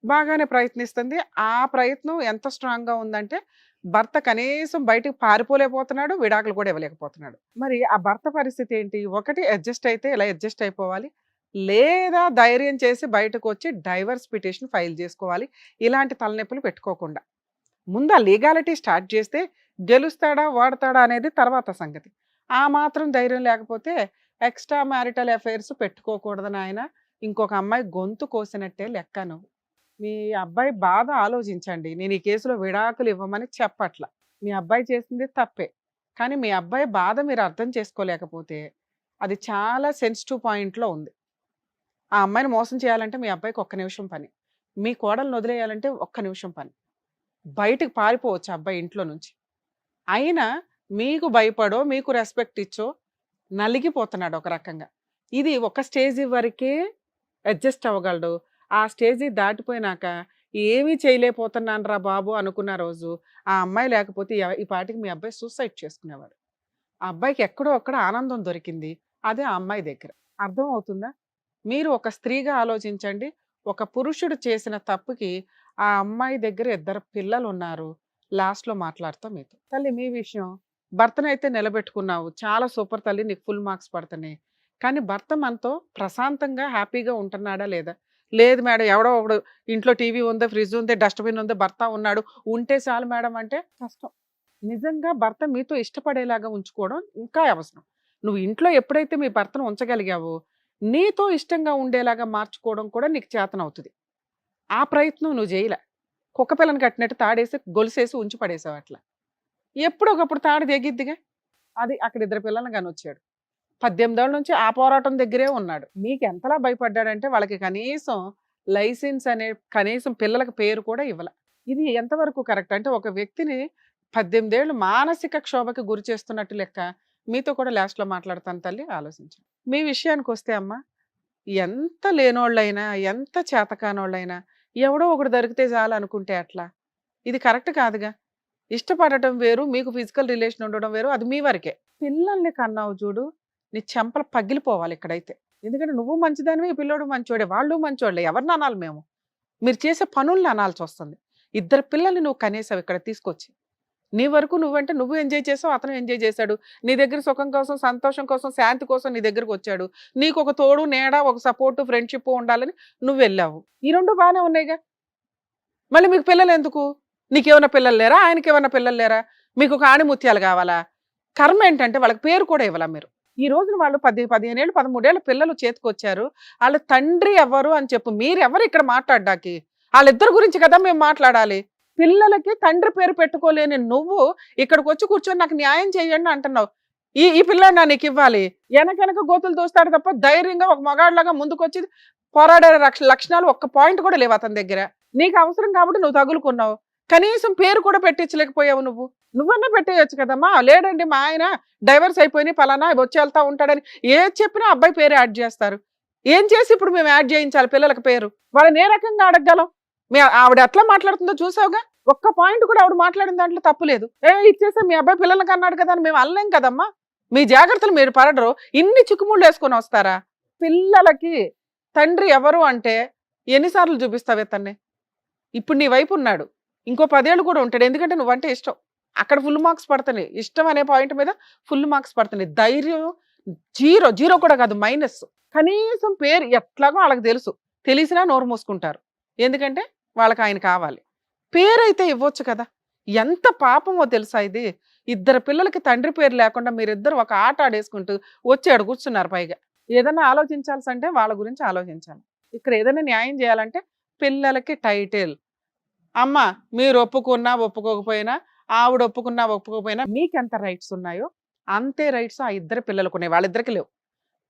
బాగానే ప్రయత్నిస్తుంది. ఆ ప్రయత్నం ఎంత స్ట్రాంగ్గా ఉందంటే భర్త కనీసం బయటకు పారిపోలేకపోతున్నాడు, విడాకులు కూడా ఇవ్వలేకపోతున్నాడు. మరి ఆ భర్త పరిస్థితి ఏంటి? ఒకటి అడ్జస్ట్ అయితే ఇలా అడ్జస్ట్ అయిపోవాలి, లేదా ధైర్యం చేసి బయటకు వచ్చి డైవర్స్ పిటిషన్ ఫైల్ చేసుకోవాలి. ఇలాంటి తలనొప్పులు పెట్టుకోకుండా ముందు ఆ లీగాలిటీ స్టార్ట్ చేస్తే గెలుస్తాడా వాడతాడా అనేది తర్వాత సంగతి. ఆ మాత్రం ధైర్యం లేకపోతే ఎక్స్ట్రా మ్యారిటల్ అఫైర్స్ పెట్టుకోకూడదని ఆయన ఇంకొక అమ్మాయి గొంతు కోసినట్టే లెక్క. నువ్వు మీ అబ్బాయి బాధ ఆలోచించండి. నేను ఈ కేసులో విడాకులు ఇవ్వమని చెప్పట్ల. మీ అబ్బాయి చేసింది తప్పే, కానీ మీ అబ్బాయి బాధ మీరు అర్థం చేసుకోలేకపోతే అది చాలా సెన్సిటివ్ పాయింట్లో ఉంది. ఆ అమ్మాయిని మోసం చేయాలంటే మీ అబ్బాయికి 1 నిమిషం పని, మీ కోడలను వదిలేయాలంటే 1 నిమిషం పని. బయటకు పారిపోవచ్చు అబ్బాయి ఇంట్లో నుంచి. అయినా మీకు భయపడో మీకు రెస్పెక్ట్ ఇచ్చో నలిగిపోతున్నాడు ఒక రకంగా. ఇది ఒక స్టేజ్ వరకే అడ్జస్ట్ అవ్వగలడు. ఆ స్టేజ్ దాటిపోయినాక ఏమీ చేయలేకపోతున్నాను రా బాబు అనుకున్న రోజు ఆ అమ్మాయి లేకపోతే ఈ పాటికి మీ అబ్బాయి సూసైడ్ చేసుకునేవాడు. ఆ అబ్బాయికి ఎక్కడో అక్కడ ఆనందం దొరికింది, అదే ఆ అమ్మాయి దగ్గర. అర్థం అవుతుందా? మీరు ఒక స్త్రీగా ఆలోచించండి. ఒక పురుషుడు చేసిన తప్పుకి ఆ అమ్మాయి దగ్గర 2 పిల్లలు ఉన్నారు. లాస్ట్లో మాట్లాడతాం మీతో. తల్లి మీ విషయం, భర్తనైతే నిలబెట్టుకున్నావు, చాలా సూపర్ తల్లి, నీకు ఫుల్ మార్క్స్ పడుతున్నాయి. కానీ భర్త మనతో ప్రశాంతంగా హ్యాపీగా ఉంటున్నాడా లేదా? లేదు మేడం, ఎవడో ఒకడు ఇంట్లో టీవీ ఉంది, ఫ్రిడ్జ్ ఉంది, డస్ట్బిన్ ఉంది, భర్త ఉన్నాడు, ఉంటే చాలు మేడం అంటే కష్టం. నిజంగా భర్త మీతో ఇష్టపడేలాగా ఉంచుకోవడం ఇంకా అవసరం. నువ్వు ఇంట్లో ఎప్పుడైతే మీ భర్తను ఉంచగలిగావో నీతో ఇష్టంగా ఉండేలాగా మార్చుకోవడం కూడా నీకు చేతనవుతుంది. ఆ ప్రయత్నం నువ్వు చేయలే. కుక్క పిల్లని కట్టినట్టు తాడేసి గొలుసేసి ఉంచి పడేసావు అట్లా. ఎప్పుడో ఒకప్పుడు తాడు తెగిద్దిగా. అది అక్కడ 2 పిల్లలను కానొచ్చాడు. 18 ఏళ్ళ నుంచి ఆ పోరాటం దగ్గరే ఉన్నాడు. మీకు ఎంతలా భయపడ్డాడంటే వాళ్ళకి కనీసం లైసెన్స్ అనే కనీసం పిల్లలకి పేరు కూడా ఇవ్వాల. ఇది ఎంతవరకు కరెక్ట్? అంటే ఒక వ్యక్తిని 18 ఏళ్ళు మానసిక క్షోభకి గురి చేస్తున్నట్టు లెక్క. మీతో కూడా లాస్ట్లో మాట్లాడతాను తల్లి, ఆలోచించండి. మీ విషయానికి వస్తే అమ్మ, ఎంత లేనోళ్ళైనా ఎంత చేతకానోళ్ళైనా ఎవడో ఒకడు దొరికితే చాలు అనుకుంటే అట్లా ఇది కరెక్ట్ కాదుగా. ఇష్టపడటం వేరు, మీకు ఫిజికల్ రిలేషన్ ఉండడం వేరు, అది మీ వరకే. పిల్లల్ని కన్నావు చూడు, నీ చెంపలు పగిలిపోవాలి ఇక్కడైతే. ఎందుకంటే నువ్వు మంచిదానివి, ఈ పిల్లోడు మంచోడే, వాళ్ళు మంచోళ్ళే. ఎవరిని అనాలి మేము? మీరు చేసే పనుల్ని అనాల్సి వస్తుంది. 2 పిల్లల్ని నువ్వు కనేసావు ఇక్కడ తీసుకొచ్చి. నీ వరకు నువ్వంటే నువ్వు ఎంజాయ్ చేసావు, అతను ఎంజాయ్ చేశాడు. నీ దగ్గర సుఖం కోసం, సంతోషం కోసం, శాంతి కోసం నీ దగ్గరకు వచ్చాడు. నీకు ఒక తోడు నీడ, ఒక సపోర్టు, ఫ్రెండ్షిప్ ఉండాలని నువ్వు వెళ్ళావు. ఈ 2 బాగానే ఉన్నాయిగా. మళ్ళీ మీకు పిల్లలు ఎందుకు? నీకేమైనా పిల్లలు లేరా? ఆయనకి ఏమైనా పిల్లలు లేరా? మీకు ఒక ఆణిముత్యాలు కావాలా? కర్మ ఏంటంటే వాళ్ళకి పేరు కూడా ఇవ్వాలా మీరు? ఈ రోజున వాళ్ళు 15 ఏళ్ళు 13 ఏళ్ళ పిల్లలు చేతికొచ్చారు. వాళ్ళ తండ్రి ఎవరు అని చెప్పు. మీరెవరు ఇక్కడ మాట్లాడ్డానికి? వాళ్ళిద్దరి గురించి కదా మేము మాట్లాడాలి. పిల్లలకి తండ్రి పేరు పెట్టుకోలేని నువ్వు ఇక్కడికి వచ్చి కూర్చొని నాకు న్యాయం చేయండి అంటున్నావు. ఈ పిల్లాడిని నీకు ఇవ్వాలి. వెనక గోతులు దోస్తాడు తప్ప ధైర్యంగా ఒక మగాడిలాగా ముందుకొచ్చి పోరాడే లక్షణాలు ఒక్క పాయింట్ కూడా లేవు అతని దగ్గర. నీకు అవసరం కాబట్టి నువ్వు తగులుకున్నావు. కనీసం పేరు కూడా పెట్టించలేకపోయావు. నువ్వన్నా పెట్టేయచ్చు కదమ్మా. లేడండి మా ఆయన డైవర్స్ అయిపోయి పలానా వచ్చి వెళ్తా ఉంటాడని ఏది చెప్పినా అబ్బాయి పేరు యాడ్ చేస్తారు. ఏం చేసి ఇప్పుడు మేము యాడ్ చేయించాలి పిల్లలకి పేరు? వాళ్ళని ఏ రకంగా అడగగలం? ఆవిడ ఎట్లా మాట్లాడుతుందో చూసావుగా. ఒక్క పాయింట్ కూడా ఆవిడ మాట్లాడిన దాంట్లో తప్పులేదు. ఇచ్చేసా మీ అబ్బాయి పిల్లలకి అన్నాడు కదా అని మేము అనలేం కదమ్మా. మీ జాగ్రత్తలు మీరు పడరు. ఇన్ని చిక్కుముళ్ళు వేసుకొని వస్తారా? పిల్లలకి తండ్రి ఎవరు అంటే ఎన్నిసార్లు చూపిస్తావే తన్ని? ఇప్పుడు నీ వైపు ఉన్నాడు, ఇంకో 10 ఏళ్ళు కూడా ఉంటాడు. ఎందుకంటే నువ్వంటే ఇష్టం. అక్కడ ఫుల్ మార్క్స్ పడుతున్నాయి. ఇష్టం అనే పాయింట్ మీద ఫుల్ మార్క్స్ పడుతున్నాయి. ధైర్యం జీరో కూడా కాదు, మైనస్. కనీసం పేరు ఎట్లాగో వాళ్ళకి తెలుసు, తెలిసినా నోరు మూసుకుంటారు. ఎందుకంటే వాళ్ళకి ఆయన కావాలి. పేరైతే ఇవ్వచ్చు కదా. ఎంత పాపమో తెలుసా ఇది? 2 పిల్లలకి తండ్రి పేరు లేకుండా మీరిద్దరు ఒక ఆట ఆడేసుకుంటూ వచ్చి కూర్చున్నారు. పైగా ఏదైనా ఆలోచించాల్సి అంటే వాళ్ళ గురించి ఆలోచించాలి. ఇక్కడ ఏదైనా న్యాయం చేయాలంటే పిల్లలకి టైటిల్. అమ్మ మీరు ఒప్పుకున్నా ఒప్పుకోకపోయినా, ఆవిడ ఒప్పుకున్నా ఒప్పుకోకపోయినా మీకు ఎంత రైట్స్ ఉన్నాయో అంతే రైట్స్ ఆ 2 పిల్లలకు ఉన్నాయి. వాళ్ళిద్దరికి లేవు.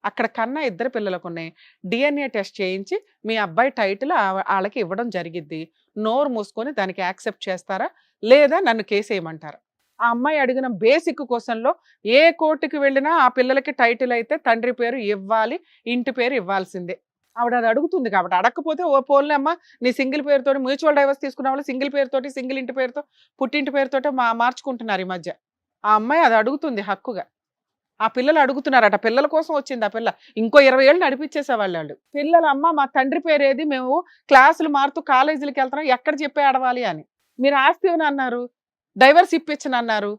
అక్కడ కన్నా 2 పిల్లలకు ఉన్నాయి. DNA టెస్ట్ చేయించి మీ అబ్బాయి టైటిల్ వాళ్ళకి ఇవ్వడం జరిగిద్ది. నోరు మూసుకొని దానికి యాక్సెప్ట్ చేస్తారా లేదా నన్ను కేసు వేయమంటారా? ఆ అమ్మాయి అడిగిన బేసిక్ క్వశ్చన్లో ఏ కోర్టుకి వెళ్ళినా ఆ పిల్లలకి టైటిల్ అయితే తండ్రి పేరు ఇవ్వాలి, ఇంటి పేరు ఇవ్వాల్సిందే. ఆవిడ అది అడుగుతుంది కాబట్టి. అడగకపోతే ఓ పోన్లే అమ్మ నీ సింగిల్ పేరుతోటి, మ్యూచువల్ డైవర్స్ తీసుకున్న వాళ్ళు సింగిల్ పేరుతోటి, సింగిల్ ఇంటి పేరుతో, పుట్టింటి పేరుతోటి మార్చుకుంటున్నారు ఈ మధ్య. ఆ అమ్మాయి అది అడుగుతుంది హక్కుగా. ఆ పిల్లలు అడుగుతున్నారట. పిల్లల కోసం వచ్చింది ఆ పిల్ల. ఇంకో 20 ఏళ్ళు నడిపించేసేవాళ్ళు. పిల్లలు అమ్మ మా తండ్రి పేరు ఏది, మేము క్లాసులు మారుతూ కాలేజీలకు వెళ్తున్నాం, ఎక్కడ చెప్పే ఆడవాలి అని. మీరు ఆస్తి అని అన్నారు. డైవర్స్ ఇప్పించను అన్నారు.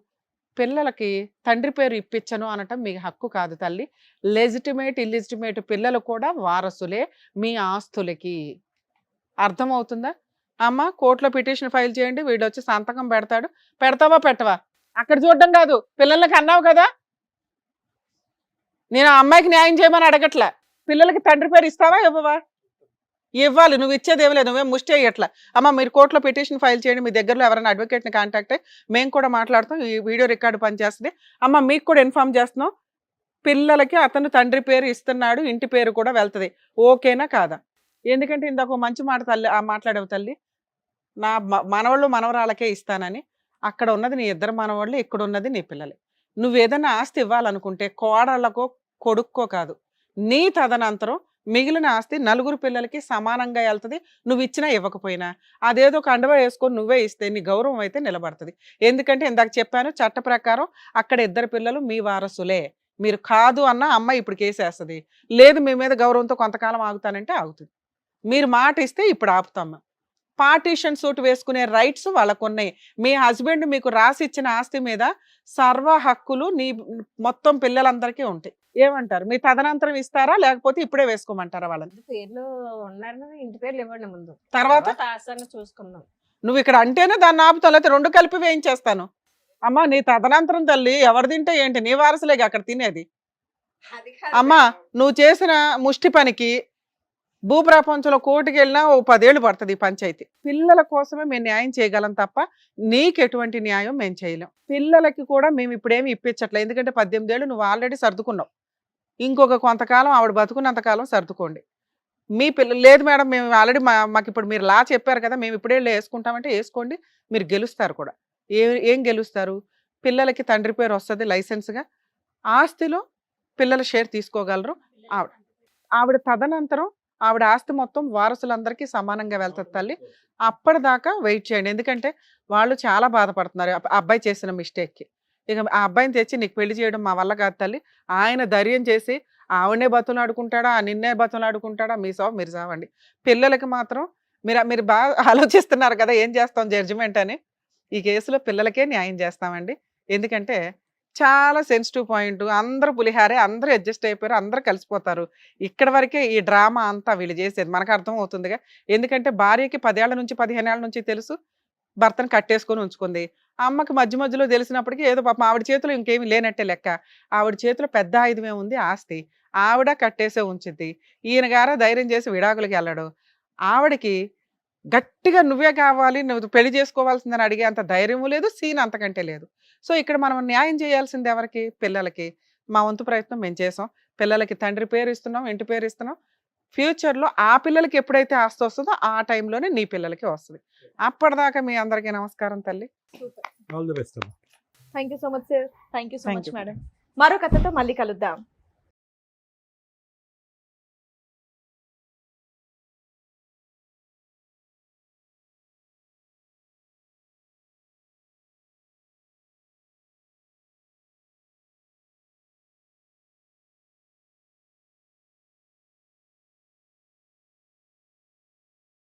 పిల్లలకి తండ్రి పేరు ఇప్పించను అనటం మీ హక్కు కాదు తల్లి. లెజిటిమేట్ ఇల్లిజిటిమేట్ పిల్లలు కూడా వారసులే మీ ఆస్తులకి. అర్థమవుతుందా? అమ్మ కోర్టులో పిటిషన్ ఫైల్ చేయండి, వీడు వచ్చి సంతకం పెడతాడు. పెడతావా పెట్టవా? అక్కడ చూడడం కాదు, పిల్లలకి అన్నావు కదా. నేను ఆ అమ్మాయికి న్యాయం చేయమని అడగట్లా. పిల్లలకి తండ్రి పేరు ఇస్తావా ఇవ్వవా? ఇవ్వాలి. నువ్వు ఇచ్చేది ఏమి లేదు, నువ్వేం ముష్టి అయ్యట్లా. అమ్మ మీరు కోర్టులో పిటిషన్ ఫైల్ చేయండి, మీ దగ్గరలో ఎవరైనా అడ్వకేట్ని కాంటాక్ట్ అయ్యి మేము కూడా మాట్లాడుతాం, ఈ వీడియో రికార్డు పనిచేస్తుంది. అమ్మ మీకు కూడా ఇన్ఫార్మ్ చేస్తున్నాం, పిల్లలకి అతను తండ్రి పేరు ఇస్తున్నాడు, ఇంటి పేరు కూడా వెళ్తుంది. ఓకేనా కాదా? ఎందుకంటే ఇందాక మంచి మాట తల్లి మాట్లాడేవు తల్లి, నా మనవాళ్ళు మనవరాళ్ళకే ఇస్తానని. అక్కడ ఉన్నది నీ ఇద్దరు మనవాళ్ళు, ఇక్కడ ఉన్నది నీ పిల్లలే. నువ్వు ఏదైనా ఆస్తి ఇవ్వాలనుకుంటే కోడళ్ళకో కొడుక్కో కాదు, నీ తదనంతరం మిగిలిన ఆస్తి నలుగురు పిల్లలకి సమానంగా వెళ్తుంది. నువ్వు ఇచ్చినా ఇవ్వకపోయినా అదేదో కండువా వేసుకొని నువ్వే ఇస్తే నీ గౌరవం అయితే నిలబడుతుంది. ఎందుకంటే ఇందాక చెప్పాను, చట్ట ప్రకారం అక్కడ ఇద్దరు పిల్లలు మీ వారసులే. మీరు కాదు అన్న అమ్మాయి ఇప్పుడు కేసేస్తుంది. లేదు మీ మీద గౌరవంతో కొంతకాలం ఆగుతానంటే ఆగుతుంది. మీరు మాట ఇస్తే ఇప్పుడు ఆపుతాము. పార్టీషన్ సూట్ వేసుకునే రైట్స్ వాళ్ళకు ఉన్నాయి. మీ హస్బెండ్ మీకు రాసి ఇచ్చిన ఆస్తి మీద సర్వ హక్కులు నీ మొత్తం పిల్లలందరికీ ఉంటాయి. ఏమంటారు? మీ తదనంతరం ఇస్తారా లేకపోతే ఇప్పుడే వేసుకోమంటారా వాళ్ళని? పేర్లు ఉన్నారు, ఇంటి పేర్లు ఇవ్వండి ముందు, తర్వాత ఆశను చూసుకుందాం. నువ్వు ఇక్కడ అంటేనే దాన్ని ఆపుతావు, లేకపోతే రెండు కలిపి వేయించేస్తాను. అమ్మా నీ తదనంతరం తల్లి ఎవరు తింటే ఏంటి, నీ వారసులేగా అక్కడ తినేది. అమ్మా నువ్వు చేసిన ముష్టి పనికి భూప్రపంచంలో కోర్టుకి వెళ్ళినా ఓ 10 ఏళ్ళు పడుతుంది ఈ పంచాయతీ. పిల్లల కోసమే మేము న్యాయం చేయగలం తప్ప నీకు ఎటువంటి న్యాయం మేము చేయలేం. పిల్లలకి కూడా మేము ఇప్పుడేమి ఇప్పించట్లేదు, ఎందుకంటే 18 ఏళ్ళు నువ్వు ఆల్రెడీ సర్దుకున్నావు. ఇంకొక కొంతకాలం ఆవిడ బతుకున్నంతకాలం సర్దుకోండి. మీ పిల్లలు లేదు మేడం మేము ఆల్రెడీ మాకు ఇప్పుడు మీరు లా చెప్పారు కదా, మేము ఇప్పుడే వేసుకుంటామంటే వేసుకోండి, మీరు గెలుస్తారు కూడా. ఏం గెలుస్తారు? పిల్లలకి తండ్రి పేరు వస్తుంది లైసెన్స్గా, ఆస్తిలో పిల్లల షేర్ తీసుకోగలరు. ఆవిడ తదనంతరం ఆవిడ ఆస్తి మొత్తం వారసులందరికీ సమానంగా వెళ్తుంది తల్లి. అప్పటిదాకా వెయిట్ చేయండి, ఎందుకంటే వాళ్ళు చాలా బాధపడుతున్నారు ఆ అబ్బాయి చేసిన మిస్టేక్కి. ఇక ఆ అబ్బాయిని తెచ్చి నీకు పెళ్లి చేయడం మా వల్ల కాదు తల్లి. ఆయన ధైర్యం చేసి ఆవిడనే బతులాడుకుంటాడా, నిన్నే బతులాడుకుంటాడా, మీ సావు మీరు సావండి. పిల్లలకి మాత్రం మీరు బాగా ఆలోచిస్తున్నారు కదా ఏం చేస్తాం జడ్జిమెంట్ అని. ఈ కేసులో పిల్లలకే న్యాయం చేస్తామండి, ఎందుకంటే చాలా సెన్సిటివ్ పాయింట్. అందరూ పులిహారే, అందరూ అడ్జస్ట్ అయిపోయారు, అందరూ కలిసిపోతారు. ఇక్కడ వరకే ఈ డ్రామా అంతా వీళ్ళు చేసేది మనకు అర్థం అవుతుందిగా. ఎందుకంటే భార్యకి 10 ఏళ్ల నుంచి 15 ఏళ్ల నుంచి తెలుసు భర్తను కట్టేసుకొని ఉంచుకుంది. అమ్మకి మధ్య మధ్యలో తెలిసినప్పటికీ ఏదో పాపం ఆవిడ చేతిలో ఇంకేమీ లేనట్టే లెక్క. ఆవిడ చేతిలో పెద్ద ఆయుధమే ఉంది ఆస్తి, ఆవిడ కట్టేసే ఉంచిద్ది. ఈయన గారా ధైర్యం చేసి విడాకులకి వెళ్ళడు. ఆవిడకి గట్టిగా నువ్వే కావాలి, నువ్వు పెళ్లి చేసుకోవాల్సిందని అడిగే అంత ధైర్యము లేదు, సీన్ అంతకంటే లేదు. సో ఇక్కడ మనం న్యాయం చేయాల్సింది ఎవరికి? పిల్లలకి. మా వంతు ప్రయత్నం మేము చేసాం. పిల్లలకి తండ్రి పేరు ఇస్తున్నాం, ఇంటి పేరు ఇస్తున్నాం. ఫ్యూచర్లో ఆ పిల్లలకి ఎప్పుడైతే ఆస్తి వస్తుందో ఆ టైంలోనే నీ పిల్లలకి వస్తుంది. అప్పటిదాకా మీ అందరికీ నమస్కారం తల్లి. All the best. Thank you so much sir. Thank you so Thank much you. Madam. మరో కథతో మళ్ళీ కలుద్దాం.